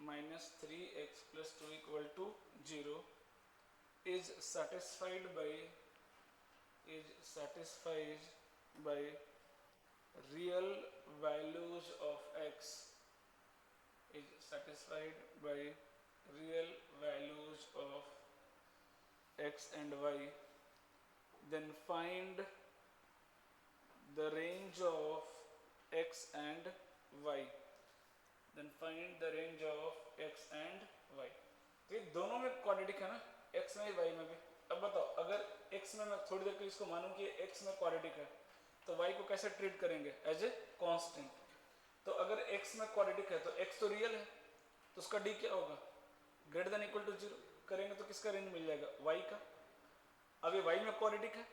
minus 3x plus 2 equal to 0 is satisfied by real values of x, is satisfied by real values of x and y, then find the range of x and y, then find the range of x and y। तो ये दोनों में quadratic है ना, x में भी y में भी। अब बताओ अगर x में मैं थोड़ी देर के लिए इसको मानूं कि x में क्वाड्रेटिक है तो y को कैसे ट्रीट करेंगे, एज ए कांस्टेंट। तो अगर x में क्वाड्रेटिक है तो x तो रियल है, तो उसका d क्या होगा, ग्रेटर देन इक्वल टू 0 करेंगे तो किसका रेंज मिल जाएगा, y का। अब ये y में क्वाड्रेटिक है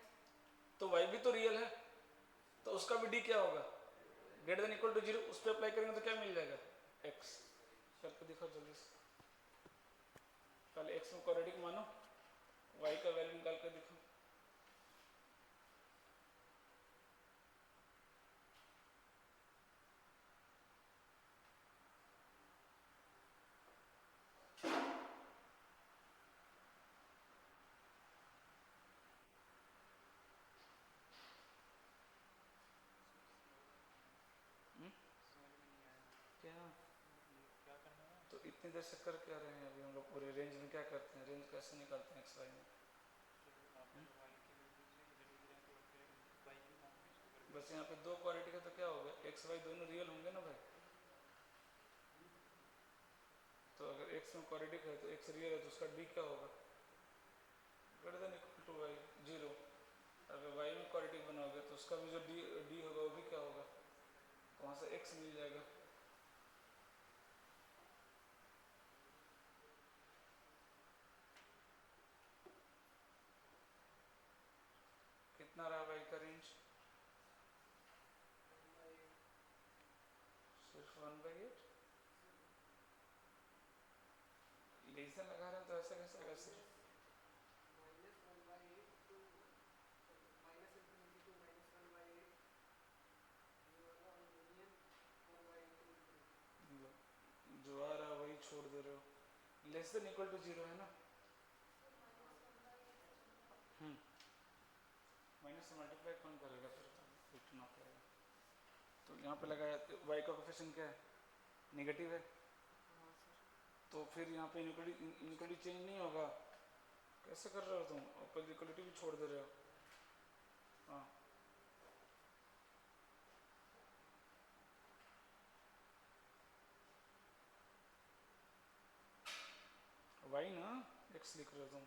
तो y भी तो रियल है, तो उसका भी d क्या होगा, ग्रेटर देन इक्वल टू 0। उस पर अप्लाई करेंगे तो क्या मिल जाएगा, x। करके दिखाओ जल्दी से, पहले x में क्वाड्रेटिक मानो, y का वैल्यू निकाल कर दिखाओ। तो इतनी देर से कर क्या रहे हैं अभी हम लोग, पूरे रेंज में क्या करते हैं, रेंज कैसे निकालते हैं एक्स वाई में। बस यहाँ पे दो क्वाड्रेटिक है तो क्या होगा, एक्स वाई दोनों रियल होंगे ना भाई। तो अगर एक्स में क्वाड्रेटिक है तो एक्स रियल है तो उसका डी क्या होगा, greater than equal to y 0। अगर वाई में क्वाड्रेटिक बनाओगे तो उसका भी जो डी होगा वो भी क्या होगा, वहाँ से एक्स मिल जाएगा। कितना रहा वाई का रेंज, सिर्फ 1/8। लेसन लगा रहे हैं तो ऐसा कैसे आएगा, सिर्फ जो आ रहा है वही छोड़ दे रहे हो, लेस देन इक्वल टू 0 है ना। माइनस से मल्टीप्लाई कौन करेगा, फिर इतना करेगा। तो यहाँ पे लगाया y का कोफिशिएंट क्या है, नेगेटिव है, तो फिर यहाँ पे इनक्वलिटी चेंज नहीं होगा। कैसे कर रहे हो तुम, ऊपर इक्वलिटी भी छोड़ दे रहे हो। हाँ y ना, x लिख रहे हो तुम,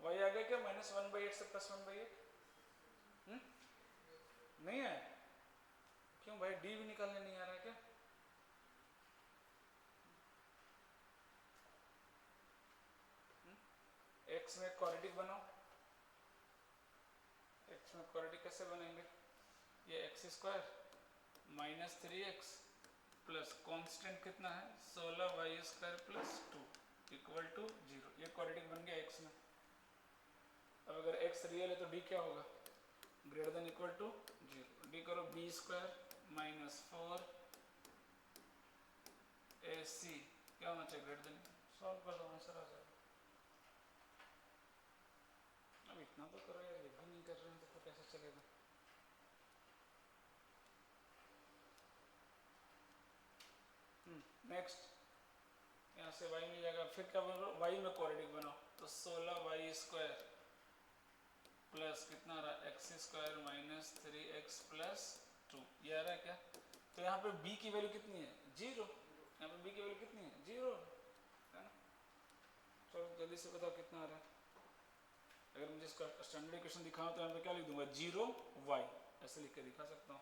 y आ गया क्या, -1/8 से +1/8 नहीं है। क्यों भाई, डी भी निकालने नहीं आ रहा है क्या? एक्स में क्वाड्रेटिक बनाओ, एक्स में क्वाड्रेटिक कैसे बनेंगे? ये x square minus 3x plus constant कितना है 16y square plus 2 equal to 0। ये क्वाड्रेटिक बन गया एक्स में। अब अगर x रियल है तो d क्या होगा? Greater than equal to 0। D करो बी स्क्वायर माइनस 4 AC क्या होना चाहिए? Greater than. सॉल्व कर दो, आंसर आ जाएगा। अब इतना तो करो यार, ये भी नहीं कर रहे हैं तो कैसे चलेगा? नेक्स्ट, यहाँ से y मिल जाएगा, फिर क्या बनो? y में क्वाड्रेटिक बनाओ तो 16y स्क्वायर प्लस कितना रहा? X square minus 3x plus 2। ये आ रहा है क्या? तो यहाँ पे b की वैल्यू कितनी है? 0। यहाँ पे b की वैल्यू कितनी है? 0 है ना। चलो जल्दी से बताओ कितना आ रहा है। अगर मुझे इसका स्टैंडर्ड इक्वेशन दिखाऊं तो यहाँ पे क्या लिख दूंगा? 0y ऐसे लिख के दिखा सकता हूँ।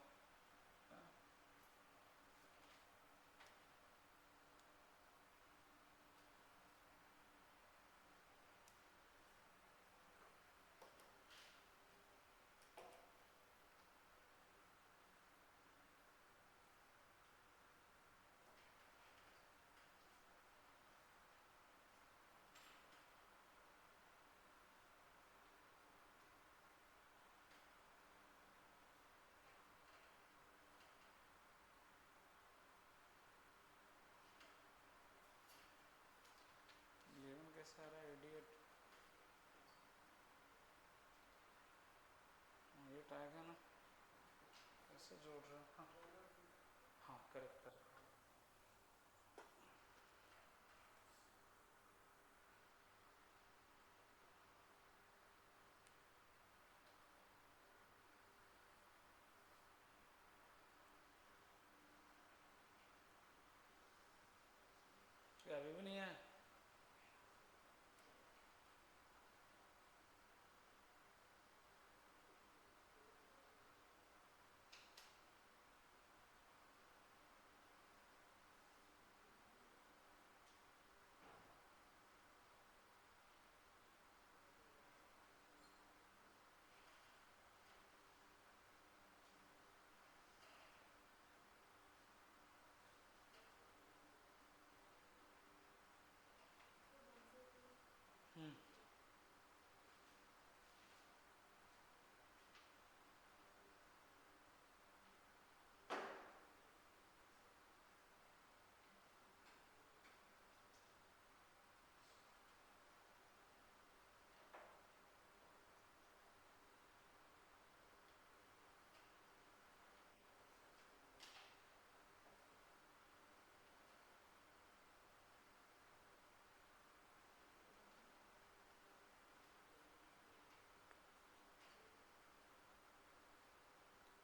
कैसे आ रहा है इडियट? ये आएगा ना, कैसे जोड़ रहा हूँ? हाँ हाँ, करेक्ट करेक्ट। क्या अभी भी नहीं है?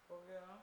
हो गया ना?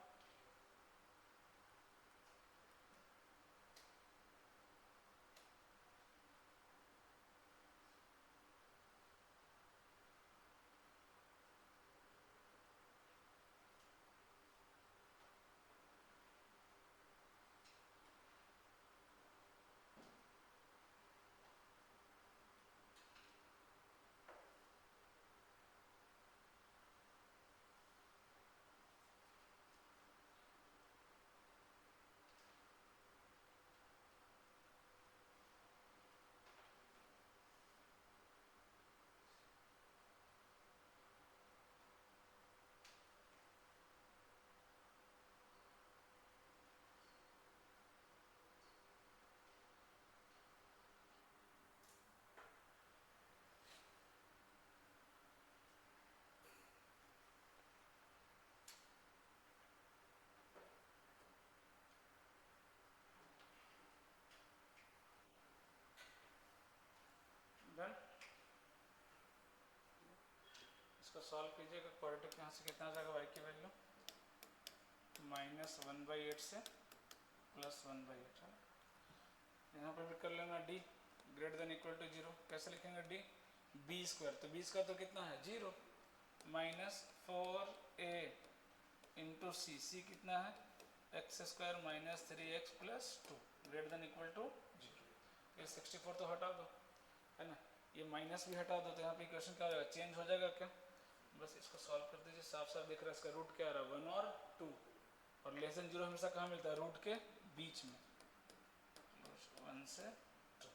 डन। इसको सॉल्व कीजिएगा। क्वाड्रेटिक यहाँ से कितना आ जाएगा? y की वैल्यू -1/8 से +1/8 है। यहाँ पर भी कर लेना d greater than equal to 0। कैसे लिखेंगे d? b स्क्वायर, तो b स्क्वायर तो कितना है? 0 -4a इंटू c, c कितना है? X square minus 3x plus 2 greater than equal to 0। ये 64 तो हटा दो, है ना, ये माइनस भी हटा दो, तो यहाँ पे इक्वेशन क्या हो जाएगा, चेंज हो जाएगा क्या। बस इसको सॉल्व कर दीजिए, साफ साफ दिख रहा है इसका रूट क्या आ रहा है 1 और 2, और लेस देन 0 हमेशा कहाँ मिलता है, रूट के बीच में, 1 से 2।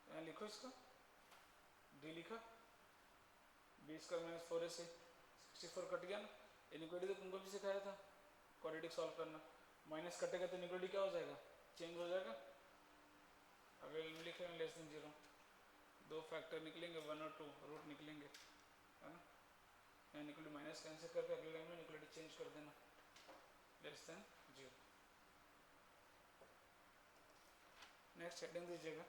यहाँ लिखो इसको, डी लिखा, B square minus 4ac 64 cut गया ना। इनइक्वालिटी तो तुमको भी सिखाया था क्वाड्रेटिक सॉल्व करना, माइनस कटेगा तो इनइक्वालिटी क्या हो जाएगा, चेंज हो जाएगा। अगर लिख रहे हैं लेस देन 0, दो फैक्टर निकलेंगे 1 और 2, रूट निकलेंगे, है ना। यहाँ इनइक्वालिटी माइनस कैंसिल करके अगले लाइन में इनइक्वालिटी चेंज कर देना, लेस देन 0। नेक्स्ट हेडिंग दीजिएगा,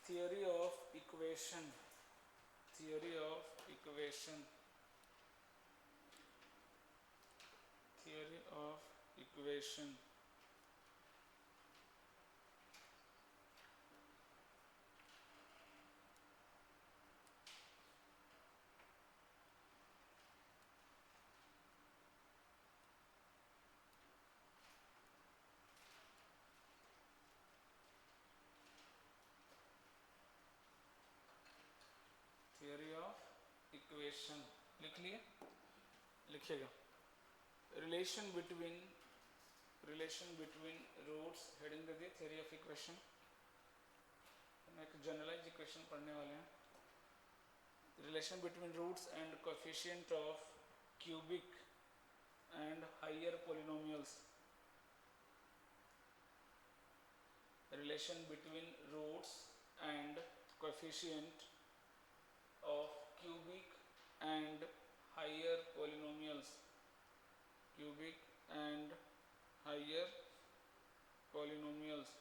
theory of equation, theory of equation, theory of equation। Theory of equation लिख लिए, लिखिएगा, रिलेशन बिटवीन रूट्स, हेडिंग दे दिए थियोरी ऑफ इक्वेशन। हम एक जनरलाइज इक्वेशन पढ़ने वाले हैं, relation between roots and coefficient of cubic and higher polynomials, relation between roots and coefficient of cubic and higher polynomials, cubic and higher polynomials,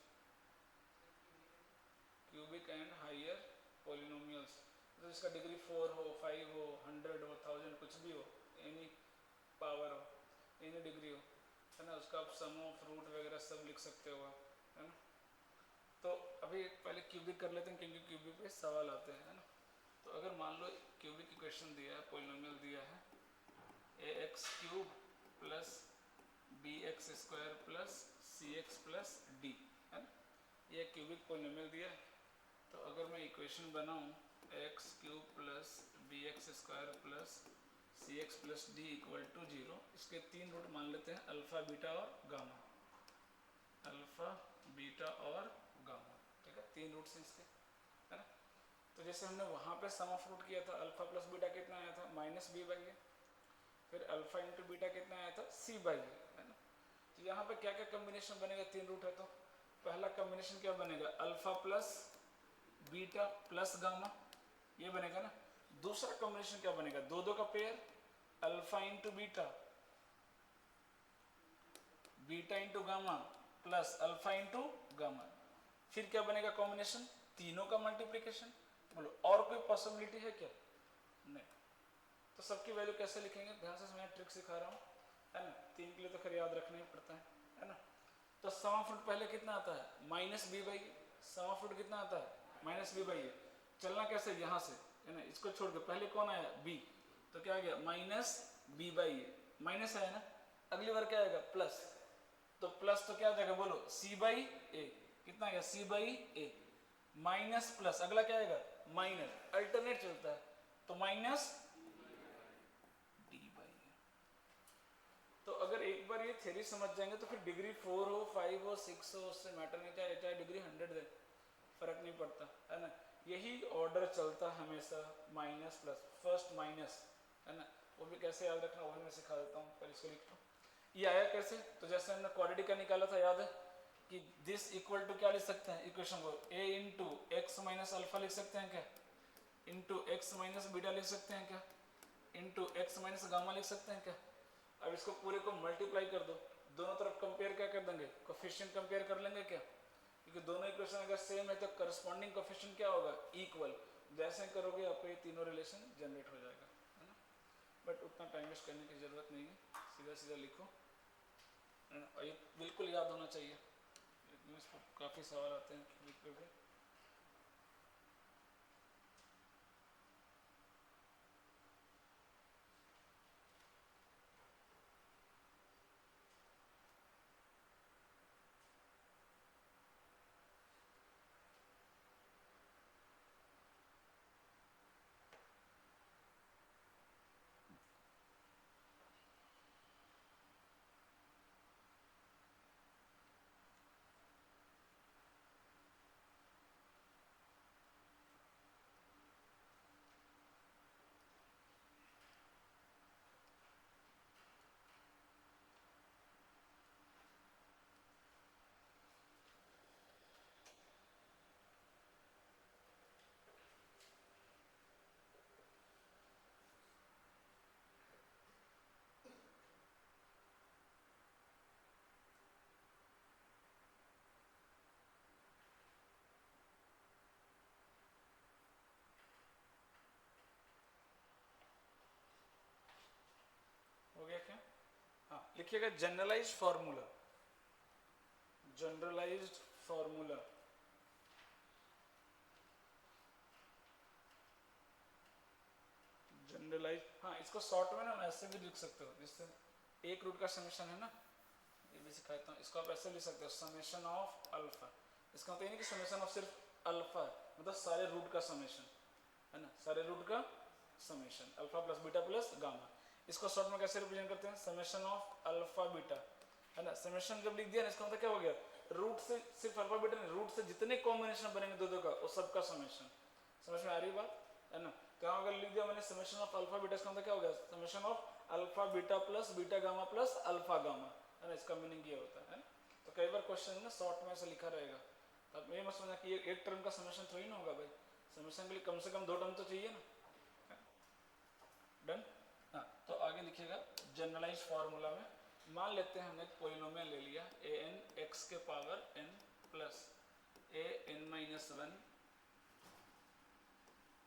cubic and higher polynomials। तो इसका degree 4 हो, 5 हो, 100 हो, 1000 कुछ भी हो, एनी पावर हो, any degree हो, है ना, उसका आप सम ऑफ रूट वगैरह सब लिख सकते हो आप, है ना। तो अभी पहले क्यूबिक कर लेते हैं क्योंकि क्यूबिक पे सवाल आते हैं, है ना। तो अगर मान लो क्यूबिक इक्वेशन दिया है, पॉलिनोमियल दिया है ax cube plus bx square plus cx plus d, है ना, ये क्यूबिक पॉलिनोमियल दिया है। तो अगर मैं इक्वेशन बनाऊं x cube plus bx square plus cx plus d equal to 0, इसके तीन रूट मान लेते हैं, अल्फा बीटा और गामा, अल्फा बीटा और गामा, ठीक है, तीन रूट्स हैं इसके, है ना। तो जैसे हमने वहाँ पे सम ऑफ रूट किया था, अल्फा प्लस बीटा कितना आया था, माइनस बी बाई ए, फिर अल्फा इंटू बीटा कितना आया था, सी बाई ए, है ना। तो यहाँ पे क्या क्या कम्बिनेशन बनेगा, तीन रूट है तो पहला कम्बिनेशन क्या बनेगा, alpha plus beta plus gamma, ये बनेगा ना। दूसरा कम्बिनेशन क्या बनेगा, दो दो का pair, alpha into beta, beta into gamma plus alpha into gamma. फिर क्या बनेगा कॉम्बिनेशन, तीनों का मल्टीप्लिकेशन। बोलो और कोई पॉसिबिलिटी है क्या, नहीं। तो सबकी वैल्यू कैसे लिखेंगे, ध्यान से मैं ट्रिक सिखा रहा हूँ, है ना, तीन के लिए तो खैर याद रखना ही पड़ता है ना। तो सम ऑफ रूट पहले कितना आता है, minus B by, sum of root कितना आता है, माइनस बी बाई। चलना कैसे, यहाँ से, है ना, इसको छोड़ के पहले कौन आया, बी, तो क्या आ गया माइनस बी बाई, माइनस आया ना, अगली बार क्या आएगा प्लस, तो प्लस तो क्या आ जाएगा बोलो, सी बाई ए, कितना आ गया, सी बाई ए, माइनस प्लस, अगला क्या आएगा माइनस, अल्टरनेट चलता है, तो माइनस डी बाई ए। तो अगर एक बार ये थ्योरी समझ जाएंगे तो फिर डिग्री 4 हो, 5 हो, 6 हो, उससे मैटर नहीं, चाहे डिग्री 100 दे, फर्क नहीं पड़ता, है ना। यही ऑर्डर चलता हमेशा, माइनस प्लस, फर्स्ट माइनस, है ना। वो भी कैसे याद रखना वो भी मैं सिखा देता हूँ, पहले इसको लिख लो। ये आया कैसे, तो जैसे हमने क्वाड्रेटिक का निकाला था, याद है कि दिस इक्वल टू क्या लिख सकते हैं इक्वेशन को, a into x minus alpha लिख सकते हैं क्या, इंटू एक्स माइनस बीटा लिख सकते हैं क्या, इंटू एक्स माइनस गामा लिख सकते हैं क्या। अब इसको पूरे को मल्टीप्लाई कर दो, दोनों तरफ कंपेयर क्या कर देंगे, कोफिशिएंट कंपेयर कर लेंगे क्या, क्योंकि दोनों इक्वेशन अगर सेम है तो करस्पॉन्डिंग कोफिशिएंट क्या होगा, इक्वल। जैसे करोगे आपको ये तीनों रिलेशन जनरेट हो जाएगा, है ना। बट उतना टाइम वेस्ट करने की ज़रूरत नहीं है, सीधा सीधा लिखो और ये बिल्कुल याद होना चाहिए। काफ़ी सवाल आते हैं लिख करके। हो गया क्या? हाँ, लिखिएगा generalized formula. Generalized formula generalize, हाँ इसको शॉर्ट में ना ऐसे भी लिख सकते हो, जिससे एक रूट का समेशन है ना, ये भी सिखाता हूँ, इसको आप ऐसे लिख सकते हो समेशन ऑफ अल्फा। इसका मतलब ये नहीं कि समेशन ऑफ सिर्फ अल्फा, मतलब सारे रूट का समेशन है ना, सारे रूट का summation alpha plus beta plus gamma. इसको शॉर्ट में कैसे रिप्रेजेंट करते हैं? समेशन ऑफ अल्फा बीटा है ना। समेशन जब लिख दिया ना, इसका मतलब क्या हो गया, रूट से सिर्फ अल्फा बीटा नहीं, रूट से जितने कॉम्बिनेशन बनेंगे दो दो का, वो सबका समेशन। समझ में आ रही बात है ना। तो यहाँ अगर लिख दिया मैंने समेशन ऑफ अल्फा बीटा, इसका मतलब क्या हो गया, summation of alpha beta plus beta gamma plus alpha gamma है ना। इसका मीनिंग ये होता है ना। तो कई बार क्वेश्चन में शॉर्ट में ऐसा लिखा रहेगा, अब ये मत समझना कि एक टर्म का समेशन थोड़ी ना होगा भाई, समेशन के लिए कम से कम दो टर्म तो चाहिए ना। डन। हाँ, तो आगे लिखिएगा जनरलाइज फार्मूला में मान लेते हैं हमने एक पोलिनोमियल ले लिया ए एन एक्स के power n plus a n minus one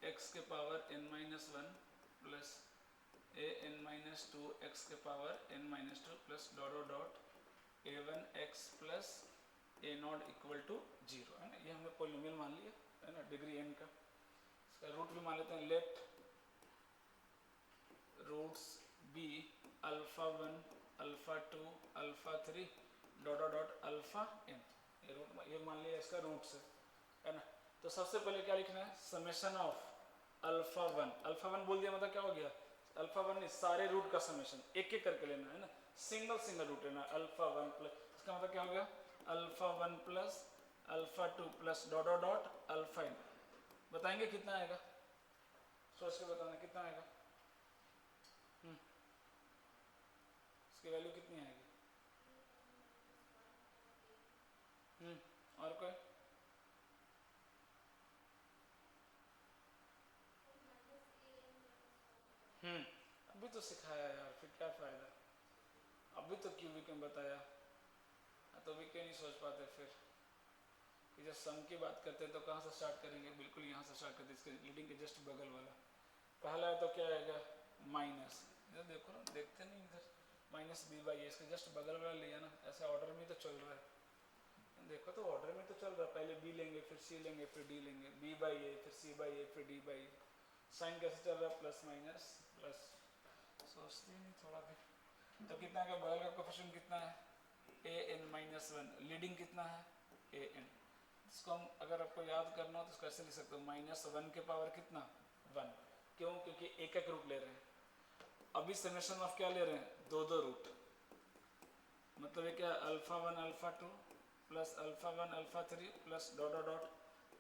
x के power n minus one plus a n minus two x के power n minus two plus dot dot a one x plus a naught equal to zero है ना। ये हमने polynomial मान लिया है ना, डिग्री एन का। इसका रूट भी मान लेते हैं, let roots be alpha one alpha two alpha three dot dot alpha N. ये रूट ये मान लिया इसका रूट्स है ना। तो सबसे पहले क्या लिखना है, समेशन ऑफ अल्फा वन बोल दिया मतलब क्या हो गया, अल्फा वन नहीं सारे रूट का समेशन एक एक करके लेना है ना, सिंगल सिंगल रूट लेना। अल्फा वन प्लस, इसका मतलब क्या हो गया, alpha one plus alpha two plus dot dot alpha N. बताएंगे कितना आएगा, सोच के बताना कितना आएगा। इसकी वैल्यू कितनी आएगी? और कोई? अभी तो सिखाया यार, फिर क्या फायदा, अभी तो क्यों भी क्यों बताया, तो भी क्यों नहीं सोच पाते फिर कि जब सम की बात करते हैं तो कहाँ से स्टार्ट करेंगे, बिल्कुल यहाँ से स्टार्ट करते हैं, इसके लीडिंग के जस्ट बगल वाला। पहला है तो क्या आएगा, माइनस, इधर देखो ना, देखते नहीं इधर, माइनस बी बाई ए, इसके जस्ट बगल वाला लिया ना, ऐसे ऑर्डर में तो चल रहा है, देखो तो ऑर्डर में तो चल रहा है, पहले बी लेंगे फिर सी लेंगे फिर डी लेंगे, बी बाई ए फिर सी बाई ए फिर डी बाई ए। साइन कैसे चल रहा है, प्लस माइनस प्लस, सोचते नहीं थोड़ा भी। तो कितना का बगल का कोफिशिएंट कितना है, ए एन माइनस वन, लीडिंग कितना है ए एन। इसको हम अगर आपको याद करना हो तो इसको ऐसे लिख सकते हो, माइनस वन के पावर कितना वन, क्यों, क्योंकि एक एक रूट ले रहे हैं। अभी समेशन ऑफ क्या ले रहे हैं, दो दो रूट, मतलब ये क्या, alpha one alpha two plus alpha one alpha three plus dot dot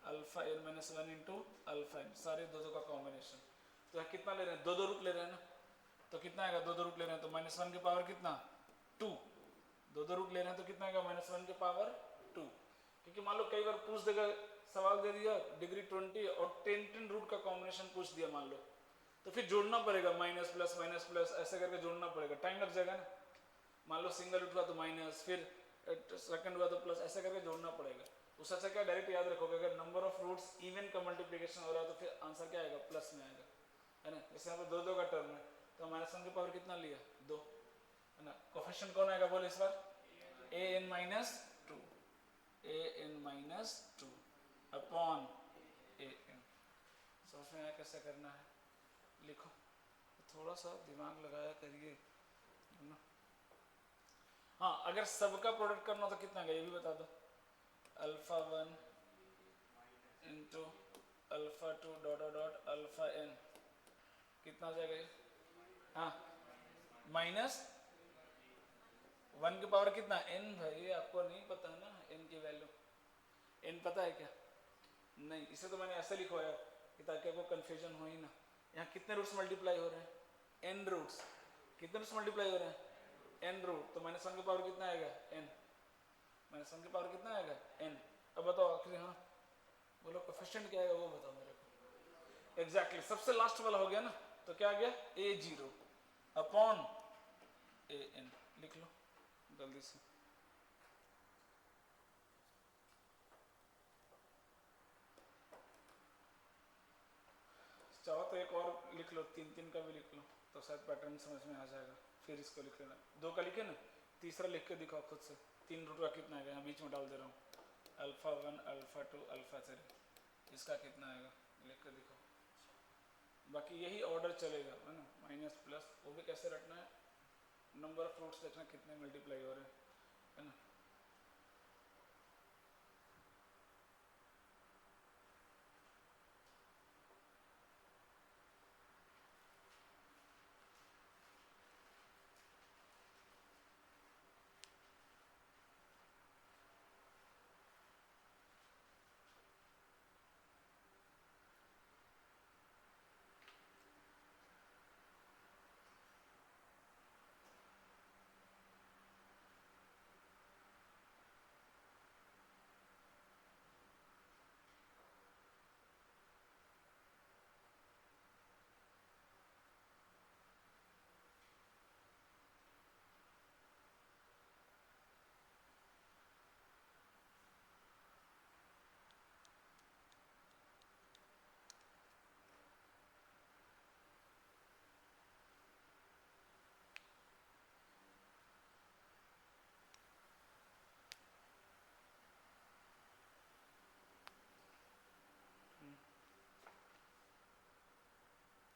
alpha N minus one into alpha N, सारे दो दो का कॉम्बिनेशन। तो यहाँ कितना ले रहे हैं, दो दो रूट ले रहे हैं ना, तो कितना आएगा, दो दो रूट ले रहे हैं तो माइनस वन के पावर कितना टू, दो दो रूट ले रहे हैं तो कितना आएगा माइनस वन के पावर टू। क्योंकि मान लो कई बार पूछ देगा, सवाल दे दिया डिग्री 20 और 10 रूट का कॉम्बिनेशन पूछ दिया मान लो, तो फिर जोड़ना पड़ेगा, माइनस प्लस ऐसे करके जोड़ना पड़ेगा, टाइम लग जाएगा ना। मान लो सिंगल रूट हुआ तो माइनस, फिर सेकंड हुआ तो प्लस, ऐसा करके जोड़ना पड़ेगा। उससे अच्छा क्या डायरेक्ट याद रखोगे, अगर नंबर ऑफ रूट्स इवन का मल्टीप्लिकेशन हो रहा है तो फिर आंसर क्या आएगा, प्लस में आएगा है ना। जैसे यहाँ पे दो दो का टर्म है, तो माइनस 1 की पावर कितना लिया 2 है ना। कोफिशिएंट कौन आएगा बोल इस बार ए n minus 2 upon A N. समझ में आया कैसे करना है, लिखो थोड़ा सा दिमाग लगाया करिए है ना। हाँ अगर सबका प्रोडक्ट करना हो तो कितना ये भी बता दो। Alpha 1 into alpha 2 dot dot alpha N कितना हो जाएगा ये। हाँ माइनस 1 की पावर कितना n भाई, आपको नहीं पता ना n की वैल्यू। n पता है क्या नहीं, इसे तो मैंने ऐसे लिखवाया कि ताकि आपको कंफ्यूजन हो ही ना। यहाँ कितने रूट्स मल्टीप्लाई हो रहे हैं n रूट्स, कितने रूट्स मल्टीप्लाई हो रहे हैं n रूट, तो माइनस 1 की पावर कितना आएगा n, माइनस 1 की पावर कितना आएगा n। अब बताओ आखिर हाँ बोलो कोफिशिएंट क्या आएगा वो बताओ मेरे को। एग्जैक्टली सबसे लास्ट वाला हो गया ना, तो क्या आ गया a0 अपॉन an। लिख लो जल्दी से। चाहो तो एक और लिख लो, 3 का भी लिख लो तो शायद पैटर्न समझ में आ जाएगा। फिर इसको लिख लेना, 2 का लिखे ना, तीसरा लिख के दिखाओ खुद से। 3 रूट का कितना आएगा, यहाँ बीच में डाल दे रहा हूँ अल्फा 1 अल्फा 2 अल्फा 3, इसका कितना आएगा लिख के दिखाओ। बाकी यही ऑर्डर चलेगा है ना, माइनस प्लस। वो भी कैसे रखना है, नंबर ऑफ रूट्स देखना कितने मल्टीप्लाई हो रहे हैं है ना।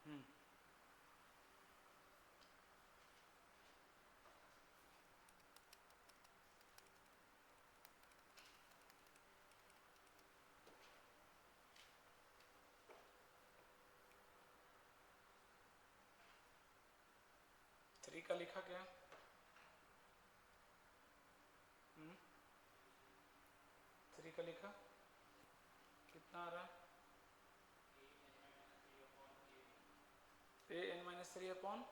हम्म 3 का लिखा क्या, 3 का लिखा कितना आ रहा है ए एन माइनस 3 अपॉन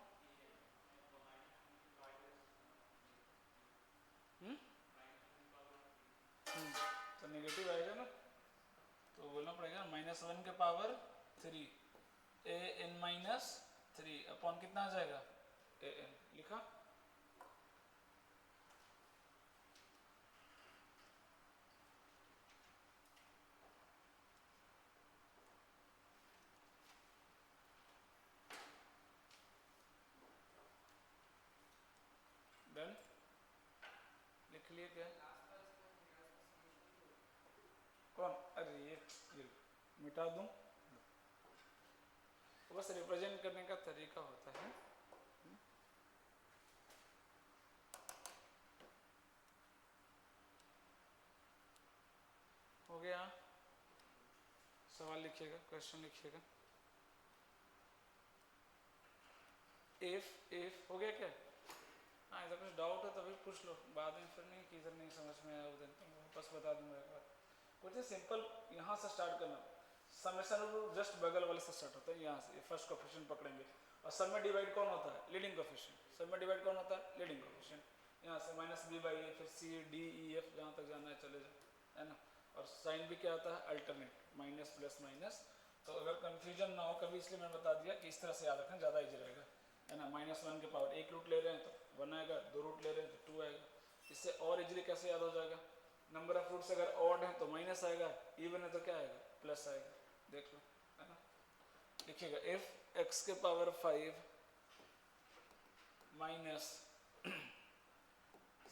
तो नेगेटिव आएगा ना, तो बोलना पड़ेगा -1 के पावर 3 ए एन माइनस 3 अपॉन कितना आ जाएगा ए एन। लिखा डन, लिख लिए क्या कौन, अरे ये मिटा दूं, तो बस रिप्रेजेंट करने का तरीका होता है। हो गया, सवाल लिखिएगा, क्वेश्चन लिखिएगा। इफ हो गया क्या, हाँ ऐसा कुछ डाउट है तो भी पूछ लो बाद में, फिर नहीं कि इधर नहीं समझ में आया उधर, तो बस बता दूंगा एक बार। कुछ सिंपल यहाँ से स्टार्ट करना, समेशन रूल जस्ट बगल वाले से स्टार्ट होता है, यहाँ से फर्स्ट कोफिशिएंट पकड़ेंगे और सब में डिवाइड कौन होता है लीडिंग कोफिशिएंट, सब में डिवाइड कौन होता है लीडिंग कोफिशिएंट। यहाँ से -b/a फिर c d e f जहाँ तक जाना है चले जाओ है ना। और साइन भी क्या होता है अल्टरनेट, माइनस प्लस माइनस। तो अगर कंफ्यूजन ना हो कभी, इसलिए मैंने बता दिया कि इस तरह से याद रखना ज़्यादा ईजी रहेगा है ना। -1 के पावर 1 रूट ले रहे हैं तो 1 आएगा, 2 रूट ले रहे हैं तो 2 आएगा। इससे और इजीली कैसे याद हो जाएगा, नंबर ऑफ रूट्स अगर ऑड है तो माइनस आएगा, इवन है तो क्या आएगा प्लस आएगा। देख लो है ना, लिखिएगा इफ x के पावर 5 माइनस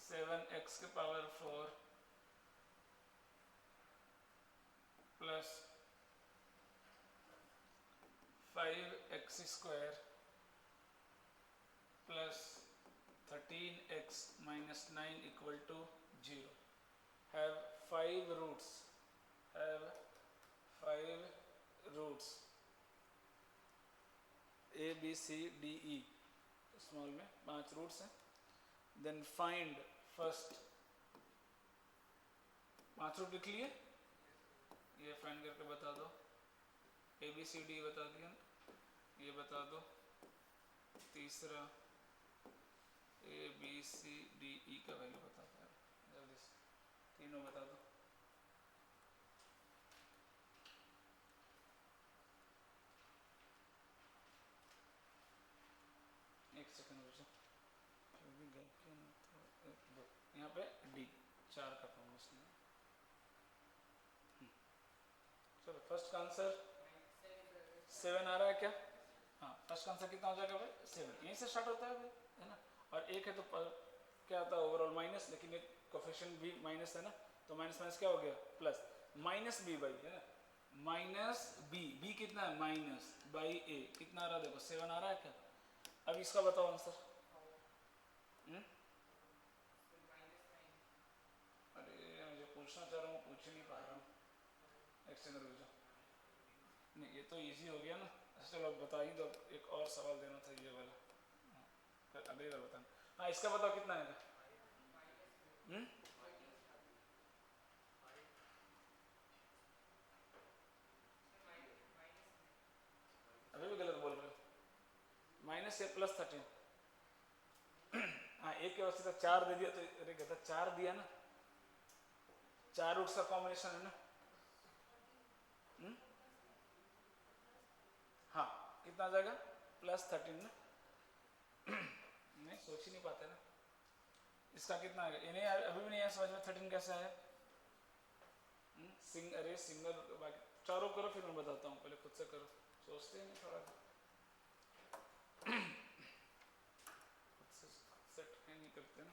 7x के power 4 plus 5x square plus 13x minus 9 equal to 0 have 5 roots a b c d e small में 5 रूट्स हैं. देन फाइंड फर्स्ट 5 रूट लिख लिए, ये फाइंड करके बता दो. ए बी सी डी बता दिया, ये बता दो. तीसरा A B C D E का वैल्यू बता दो, जल्दी से तीनों बता दो. एक सेकंड रुको, यहाँ पे डी 4 का कॉम्बिनेशन है. चलो फर्स्ट का आंसर 7 आ रहा है क्या? हाँ, फर्स्ट का आंसर कितना हो जाएगा भाई? 7. यहीं से स्टार्ट होता है भाई, है ना. और एक है तो क्या आता है ओवरऑल माइनस, लेकिन एक कोफिशिएंट भी माइनस है ना, तो माइनस माइनस क्या हो गया प्लस. माइनस बी बाई, है ना, माइनस बी. बी कितना है? माइनस बाई ए. कितना आ रहा है देखो, 7 आ रहा है क्या? अब इसका बताओ आंसर. अरे मुझे पूछना चाह रहा हूँ, पूछ नहीं पा रहा हूँ. एक सेकंड रुक जाओ. नहीं, ये तो इजी हो गया ना. चलो बता ही दो. एक और सवाल देना था ये वाला, फिर अगली बार बताना. हाँ, इसका बताओ कितना आएगा. अभी भी गलत बोल रहे हो. माइनस ए प्लस 13. हाँ, एक के वजह से 4 दे दिया तो अरे कहता 4 दिया ना. 4 रूट्स का कॉम्बिनेशन है ना. हाँ, कितना आ जाएगा? प्लस 13 ना. नहीं, सोच ही नहीं पाते ना. इसका कितना आएगा? इन्हें अभी भी नहीं आया समझ में 13 कैसे आया. अरे सिंगल बाकी चारों करो, फिर मैं बताता हूँ. पहले खुद से करो, सोचते हैं थोड़ा. खुद से सेट नहीं करते ना.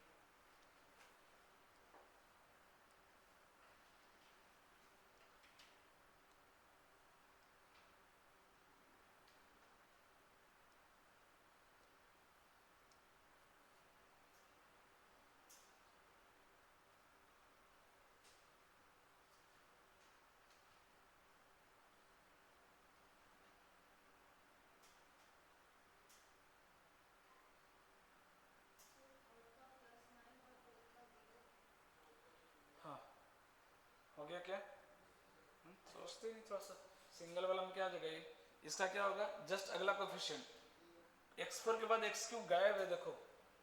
हाँ, हो गया क्या? सोचते नहीं थोड़ा सा. सिंगल वाला में क्या आ जाएगा ये? इसका क्या होगा? जस्ट अगला कोफिशिएंट. x4 के बाद x क्यूब गायब है देखो,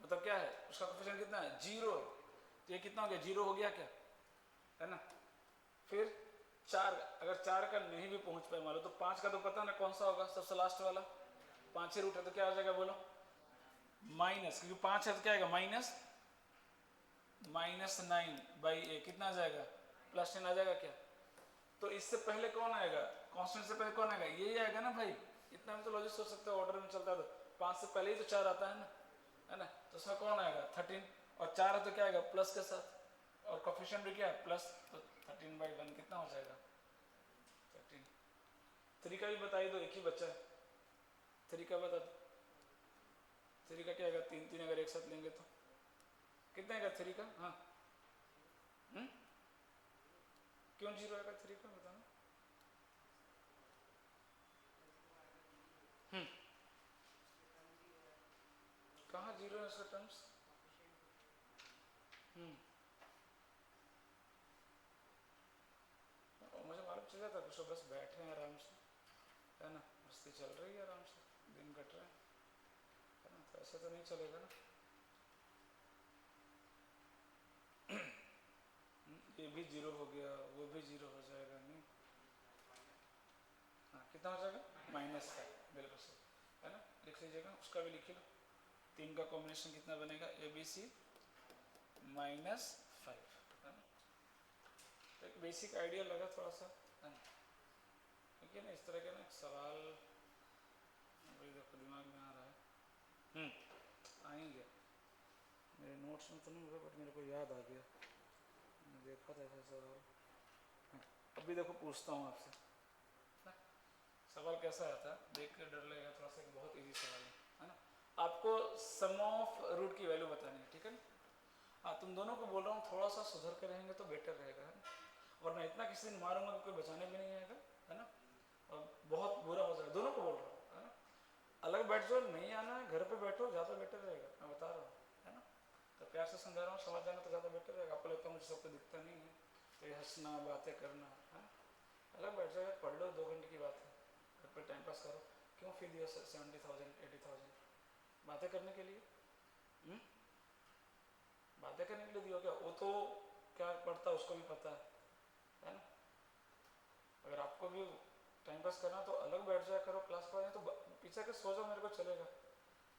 मतलब क्या है? उसका कोफिशिएंट कितना है? 0 है. तो ये कितना हो गया? 0 हो गया क्या, है ना. फिर 4, अगर 4 का नहीं भी पहुंच पाए मानो तो 5 का तो पता ना कौन सा होगा, सबसे लास्ट वाला. 5 ही रूट है तो क्या आ जाएगा बोलो? माइनस, क्योंकि 5 है तो क्या आएगा? माइनस 9 बाई ए. कितना आ जाएगा? प्लस 10 आ जाएगा क्या? तो इससे पहले कौन आएगा? कांस्टेंट से पहले कौन आएगा? यही आएगा ना भाई. इतना में तो लॉजिक सोच सकते हो, ऑर्डर में चलता है तो 5 से पहले ही तो 4 आता है ना, है ना. तो उसमें कौन आएगा? 13. और 4 है तो क्या आएगा? प्लस के साथ. और कोफिशिएंट भी क्या है? प्लस. तो 13/1 कितना हो जाएगा? 13. 3 का भी बता ही दो, एक ही बच्चा है. 3 का बता दो. 3 का क्या आएगा? 3 अगर एक साथ लेंगे तो कितना आएगा 3 का? हाँ, क्यों 0 आएगा 3 का बताना. कहाँ 0 है उसका टर्म्स? मुझे मालूम चल जाता कुछ. बस बैठे हैं आराम से, है ना, मस्ती चल रही है आराम से, दिन कट रहे हैं, है ना. तो ऐसे तो नहीं चलेगा ना. ये भी 0 हो गया, वो भी 0 हो जाएगा. नहीं, हाँ, कितना हो जाएगा? -5. बिल्कुल सही, है ना. लिख लीजिएगा, उसका भी लिख लो. 3 का कॉम्बिनेशन कितना बनेगा? ABC -5, है ना. तो एक बेसिक आइडिया लगा थोड़ा सा, है ना. क्योंकि ना इस तरह के ना सवाल अभी देखो दिमाग में आ रहा है. आएंगे. नोट्स में तो नहीं हुआ बट मेरे को याद आ गया, मैंने देखा था ऐसा सवाल। हाँ, अभी देखो पूछता हूँ आपसे। सवाल कैसा आया था, देख कर डर लगेगा थोड़ा सा, बहुत इजी सवाल है ना। आपको सम ऑफ रूट की वैल्यू बतानी है, ठीक है ना। हाँ, तुम दोनों को बोल रहा हूँ थोड़ा सा सुधर कर रहेंगे तो बेटर रहेगा, है ना। वरना इतना किसी दिन मारूंगा कि कोई बचाने भी नहीं आएगा, है ना, और बहुत बुरा हो जाएगा। दोनों को बोल रहा हूँ, है ना। अलग बैठ जाओ, नहीं आना है घर पे बैठो, ज़्यादा बेटर रहेगा, मैं बता रहा हूँ, है ना। तो प्यार से समझा रहा हूँ, समझ जाना तो ज़्यादा बेटर रहेगा। आपको लगता है मुझे सबको दिखता नहीं है, तो ये हंसना बातें करना, है ना। अलग बैठ जाओ, पढ़ लो, 2 घंटे की बात है, घर पर टाइम पास करो। क्यों फी दिया 70,000 80,000 बातें करने के लिए? बातें करने के लिए दिया क्या? वो तो क्या पढ़ता उसको भी पता है ना। अगर आपको भी टाइम पास करना तो अलग बैठ जाया करो क्लास पर, तो पीछे के सो जाओ, मेरे को चलेगा।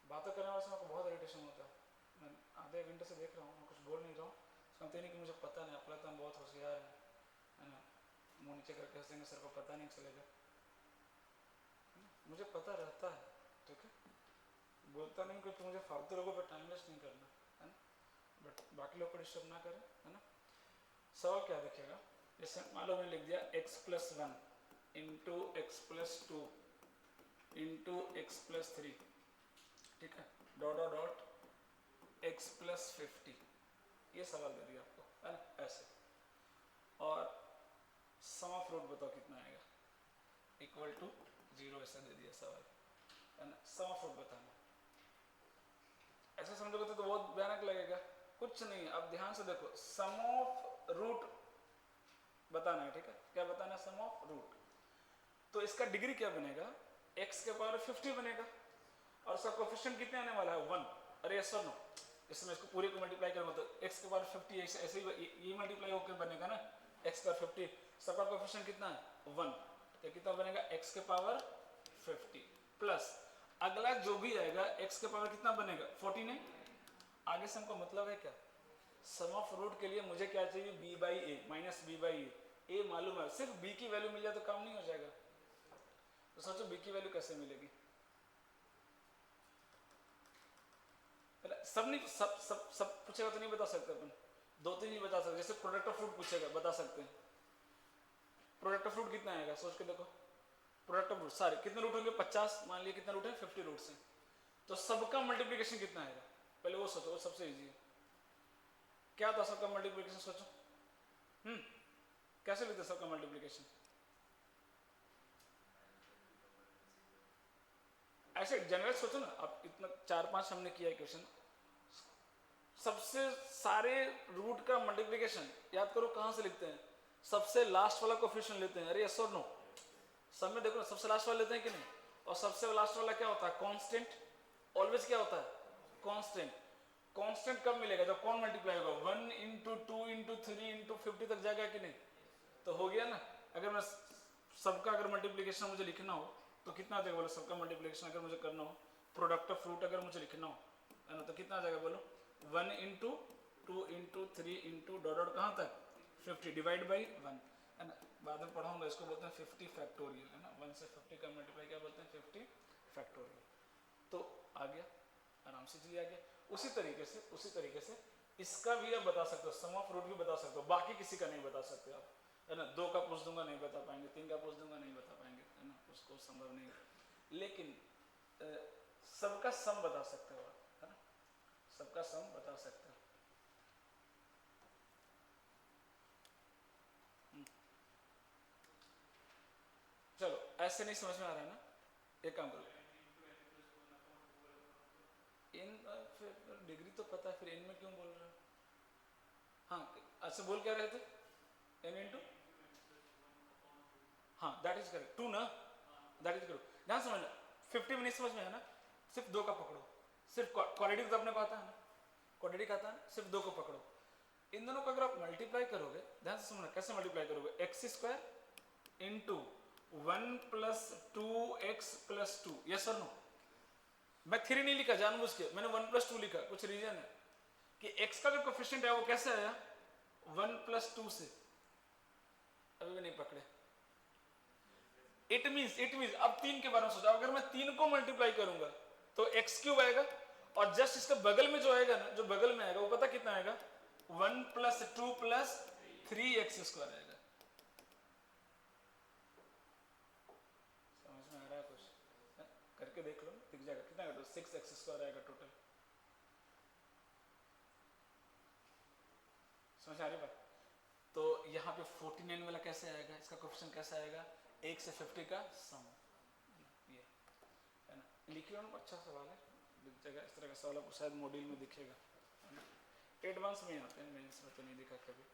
बातें करने वाले से मेरे को बहुत इरिटेशन होता है। मैं आधे घंटे से देख रहा हूँ, मैं कुछ बोल नहीं रहा हूँ, समझते नहीं कि मुझे पता नहीं। आपको लगता है हम बहुत होशियार है ना, मुँह नीचे करके हंसेंगे, सर को पता नहीं चलेगा। मुझे पता रहता है, ठीक है, बोलता नहीं कि मुझे फालतू लोगों पर टाइम वेस्ट नहीं करना, है ना, बट बाकी लोग को डिस्टर्ब ना करें, है ना। सवाल क्या दिखेगा, जैसे मान लो मैंने लिख दिया x+1 into x+2 into x+3, ठीक है, डॉट डॉट डॉट x+50, ये सवाल दे दिया आपको, है ना, ऐसे। और सम ऑफ रूट बताओ कितना आएगा, इक्वल टू 0, ऐसा दे दिया सवाल, है ना। सम ऑफ रूट बताना, ऐसा समझोगे तो बहुत भयानक लगेगा। कुछ नहीं, अब ध्यान से देखो, सम ऑफ रूट बताना है, ठीक है। क्या बताना है? सम ऑफ रूट। तो इसका डिग्री क्या बनेगा? x के पावर 50 बनेगा, और उसका कोफिशिएंट कितने आने वाला है? 1। अरे यस और नो, इसमें इसको पूरे को मल्टीप्लाई करूंगा तो x के पावर 50 ऐसे ही ये मल्टीप्लाई होकर बनेगा ना, x का 50, सबका कोफिशिएंट कितना है? 1। तो कितना बनेगा? x के पावर 50 प्लस अगला जो भी आएगा x के पावर कितना बनेगा? 40 नहीं। आगे से हमको मतलब है क्या? सम ऑफ रूट के लिए मुझे क्या चाहिए? b/a minus b/a। a मालूम है, सिर्फ b की वैल्यू मिल जाए तो काम नहीं हो जाएगा। तो सोचो b की वैल्यू कैसे मिलेगी? सब नहीं, सब पूछेगा तो नहीं बता सकते अपन, 2-3 ही बता सकते। जैसे प्रोडक्ट ऑफ फ्रूट पूछेगा, बता सकते हैं। प्रोडक्ट ऑफ फ्रूट कितना आएगा? सोच के देखो। प्रोडक्ट ऑफ फ्रूट सारे कितने रूट होंगे? 50, मान लिया कितने रूट है? 50 रूट से। तो सबका मल्टीप्लीकेशन कितना आएगा? पहले वो सोचो, वो सबसे इजी है। क्या था सबका मल्टीप्लीकेशन? सोचो। कैसे लिखते सबका मल्टीप्लीकेशन? ऐसे जनरल सोचो ना, आप इतना 4-5 हमने किया है क्वेश्चन, सबसे सारे रूट का मल्टीप्लिकेशन याद करो कहां से लिखते हैं? सबसे लास्ट वाला कोफिशिएंट लेते हैं। अरे यस और नो, सब में देखो ना, सबसे लास्ट वाला लेते हैं कि नहीं? और सबसे लास्ट वाला क्या होता है? कांस्टेंट। ऑलवेज क्या होता है? कांस्टेंट। कांस्टेंट कब मिलेगा? जब कौन मल्टीप्लाई होगा? 1 इंटू 2 इंटू 3 इंटू 50 तक जाएगा कि नहीं? तो हो गया ना। अगर मैं सबका अगर मल्टीप्लिकेशन मुझे लिखना हो तो कितना आ जाएगा? बोलो सबका मल्टीप्लिकेशन अगर मुझे करना हो, प्रोडक्ट ऑफ फ्रूट अगर मुझे लिखना हो, है ना, तो कितना आ जाएगा? बोलो 1 into 2 into 3 into dot dot कहाँ तक? 50 डिवाइड बाई 1, है ना। बाद में पढ़ाऊंगा इसको, बोलते हैं 50 फैक्टोरियल, है ना। 1 से 50 का मल्टीप्लाई क्या बोलते हैं? 50 फैक्टोरियल। तो आ गया, आराम से जी आ गया। उसी तरीके से इसका भी आप बता सकते हो, सम ऑफ रूट भी बता सकते हो, बाकी किसी का नहीं बता सकते आप, है ना। 2 का पूछ दूंगा नहीं बता पाएंगे, 3 का पूछ दूंगा नहीं बता पाएंगे, है ना, उसको संभव नहीं है। लेकिन सबका सम बता सकते हो आप, है ना, सबका सम बता सकते हो। चलो ऐसे नहीं समझ में आ रहा है ना, एक काम करो, इन फिर डिग्री तो पता है, फिर इन में क्यों बोल रहे हो? हाँ, अच्छा बोल क्या रहे थे? एन इंटू, हाँ दैट इज करेक्ट, 2 ना, दैट इज करेक्ट। ध्यान समझना, 50 में नहीं समझ में है ना, सिर्फ 2 का पकड़ो। सिर्फ क्वाड्रेटिक तो अपने को आता है ना, क्वाड्रेटिक आता है ना, सिर्फ 2 को पकड़ो। इन दोनों को अगर आप मल्टीप्लाई करोगे, ध्यान से समझना कैसे मल्टीप्लाई करोगे? x² into 1 plus 2x plus 2, yes और नो। मैं 3 नहीं लिखा जानबूझ के, मैंने 1 प्लस 2 लिखा, कुछ रीजन है कि x का जो कोफिशिएंट है वो कैसे आया? 1 प्लस 2 से। अभी भी नहीं पकड़े। इट मीन्स अब 3 के बारे में सोचा, अगर मैं 3 को मल्टीप्लाई करूंगा तो x क्यूब आएगा, और जस्ट इसके बगल में जो आएगा ना, जो बगल में आएगा वो पता कितना आएगा, 1 + 2 + 3x² आएगा। समझ में आ रहा है कुछ? करके देख लो, दिख जाएगा कितना आएगा, 6x² आएगा टोटल। समझ आ रही बात? तो यहाँ पे 49 वाला कैसे आएगा, इसका कोएफिशिएंट कैसे आएगा, 1 से 50 का सम, ये है ना। लिखिए ना, अच्छा सवाल है, दिख जाएगा। इस तरह का सवाल आपको शायद मॉड्यूल में दिखेगा, है ना। एडवांस में आते हैं, मेंस में तो नहीं दिखा कभी।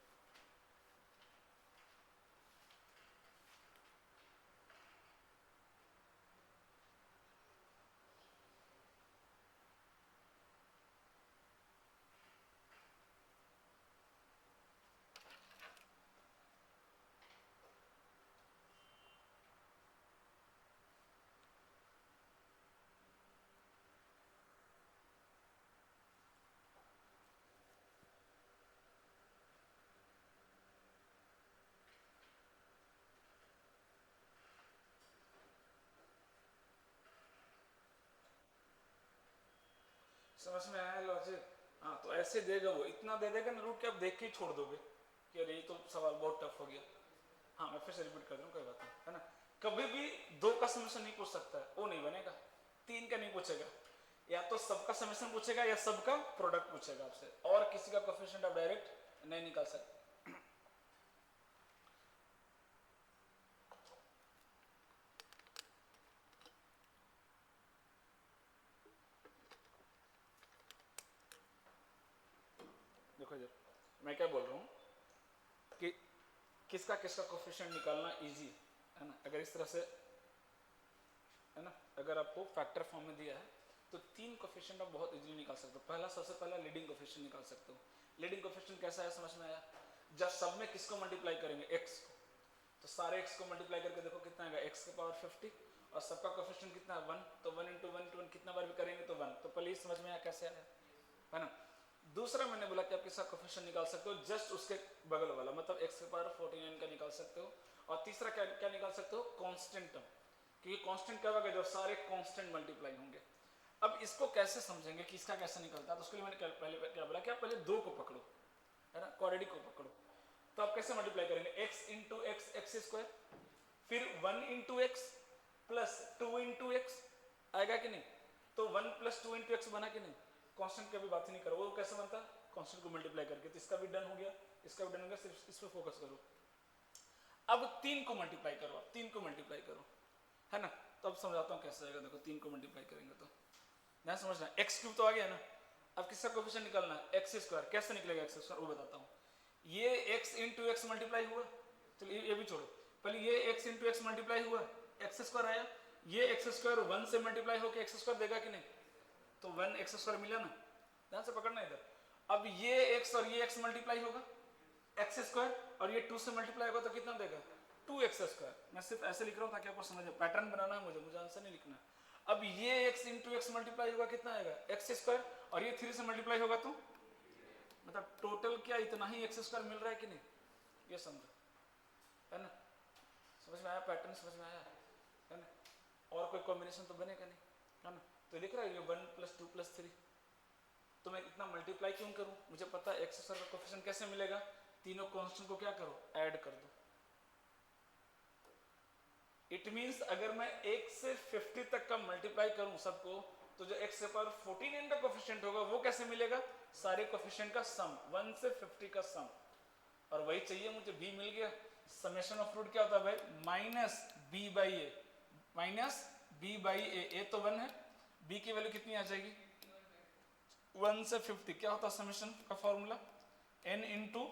समझ में आया लॉजिक? हाँ, तो ऐसे देगा वो, इतना दे देगा ना रूट के, आप देख के ही छोड़ दोगे कि अरे ये तो सवाल बहुत टफ हो गया। हाँ, मैं फिर से रिपीट कर दूँ, कोई बात नहीं, है ना। कभी भी 2 का समीशन नहीं पूछ सकता है, वो नहीं बनेगा। 3 का नहीं पूछेगा, या तो सबका समीशन पूछेगा या सबका प्रोडक्ट पूछेगा आपसे, और किसी का कोएफिशिएंट आप डायरेक्ट नहीं निकाल सकते। देखो जब मैं क्या बोल रहा हूँ कि किसका किसका कोएफिशिएंट निकालना इजी है ना। अगर इस तरह से, है ना, अगर आपको फैक्टर फॉर्म में दिया है तो 3 कोएफिशिएंट आप बहुत इजीली निकाल सकते हो। पहला, सबसे पहला लीडिंग कोएफिशिएंट निकाल सकते हो। लीडिंग कोएफिशिएंट कैसा है, समझ में आया? जब सब में किसको मल्टीप्लाई करेंगे, x को, तो सारे x को मल्टीप्लाई करके देखो कितना आएगा, x⁻50, और सबका कोएफिशिएंट कितना है, 1, तो 1 × 1 × 1 कितना बार भी करेंगे तो 1। तो पहले समझ में आया कैसे आया, है ना। दूसरा मैंने बोला कि आप किसका कोएफिशिएंट निकाल सकते हो, जस्ट उसके बगल वाला, मतलब x⁻49 का निकाल सकते हो। और तीसरा क्या क्या निकाल सकते हो, कांस्टेंट टर्म, क्योंकि कांस्टेंट क्या होगा, जब सारे कांस्टेंट मल्टीप्लाई होंगे। अब इसको कैसे समझेंगे कि इसका कैसे निकलता है, तो उसके लिए मैंने पहले क्या बोला कि आप पहले 2 को पकड़ो, है ना, क्वाड्रेटिक को पकड़ो। तो आप कैसे मल्टीप्लाई करेंगे, x × x x², फिर 1 × x प्लस 2 × x आएगा कि नहीं, तो 1 + 2 × x बना कि नहीं। कांस्टेंट की भी बात ही नहीं करो, वो कैसे बनता है, कांस्टेंट को मल्टीप्लाई करके। तो इसका भी डन हो गया, इसका भी डन हो गया, सिर्फ इस पे फोकस करो। अब 3 को मल्टीप्लाई करो, 3 को मल्टीप्लाई करो, है ना। तो अब समझाता हूँ कैसे आएगा, देखो 3 को मल्टीप्लाई करेंगे तो नहीं समझना, x³ तो आ गया ना। अब किसका कोएफिशिएंट निकालना है, x²। कैसे निकलेगा x², वो बताता हूँ। ये x × x मल्टीप्लाई हुआ, चलिए ये भी छोड़ो, पहले ये x × x मल्टीप्लाई हुआ, x² आया। ये x² 1 से मल्टीप्लाई होकर x² देगा कि नहीं, तो 1x² मिला ना, ध्यान से पकड़ना इधर। अब ये x और ये x मल्टीप्लाई होगा, x², और ये 2 से मल्टीप्लाई होगा तो कितना देगा, 2x²। मैं सिर्फ ऐसे लिख रहा हूँ ताकि आपको समझ, पैटर्न बनाना है मुझे आंसर नहीं लिखना। अब ये x × x मल्टीप्लाई होगा, कितना आएगा, x², और ये 3 से मल्टीप्लाई होगा तो मतलब टोटल क्या इतना ही x² मिल रहा है कि नहीं, ये समझो, है ना। समझ में आया, पैटर्न समझ में आया, है ना। और कोई कॉम्बिनेशन तो बनेगा नहीं, है ना। तो लिख रहा है ये 1 + 2 + 3, तो मैं इतना मल्टीप्लाई क्यों करूं, मुझे पता है x² का कोएफिशिएंट कैसे मिलेगा, तीनों कांस्टेंट को क्या करो, ऐड कर दो। इट मींस अगर मैं 1 से 50 तक का मल्टीप्लाई करूं सबको, तो जो x⁻49 का कोएफिशिएंट होगा वो कैसे मिलेगा, सारे कोएफिशिएंट का सम, 1 से 50 का सम। और वही चाहिए मुझे, b मिल गया। समेशन ऑफ रूट क्या होता है भाई, -b/a, -b/a, a तो 1 है, b की वैल्यू कितनी आ जाएगी, 1 से 50। क्या होता है समेशन का फॉर्मूला, n ×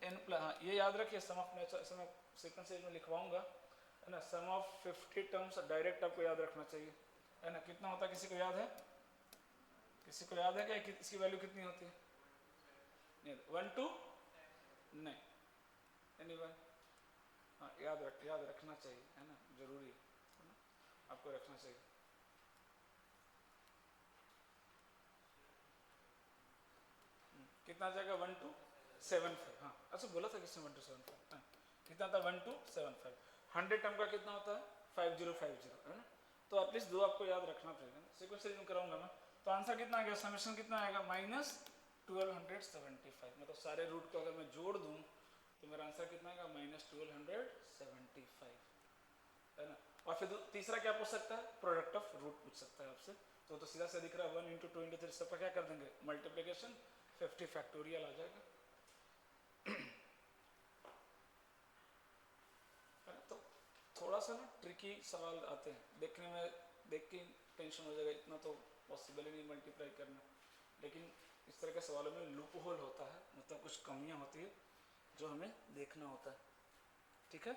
n+, हाँ ये याद रखिए, सम ऑफ नेचर, सम सीक्वेंस में लिखवाऊंगा, है ना। सम ऑफ 50 टर्म्स डायरेक्ट आपको याद रखना चाहिए, है ना। कितना होता है, किसी को याद है, किसी को याद है क्या, इसकी वैल्यू कितनी होती है, नहीं 1 to नहीं, एनीवन, हाँ याद रखना चाहिए, है ना, जरूरी है ना, आपको रखना चाहिए। कितना आ जाएगा, 1 to 75, हाँ अच्छा बोला था किसने 1 to 75, हाँ कितना था, 1 to 75। 100 टर्म का कितना होता है, 5050, है ना। तो एटलीस्ट 2 आपको याद रखना पड़ेगा, सीक्वेंस में कराऊंगा मैं, तो आंसर कितना आ गया, समेशन कितना आएगा, -1275। मतलब सारे रूट को अगर मैं जोड़ दूं तो मेरा आंसर कितना आएगा, -1275, है ना। और फिर तीसरा क्या पूछ सकता है, प्रोडक्ट ऑफ रूट पूछ सकता है आपसे। तो सीधा से दिख रहा है 1 × 2 × 3, सब पर क्या कर देंगे, मल्टीप्लिकेशन, 50 फैक्टोरियल आ जाएगा। तो थोड़ा सा ना ट्रिकी सवाल आते हैं, देखने में देख के टेंशन हो जाएगा, इतना तो पॉसिबल ही नहीं मल्टीप्लाई करना, लेकिन इस तरह के सवालों में लूप होल होता है, मतलब कुछ कमियां होती है जो हमें देखना होता है, ठीक है।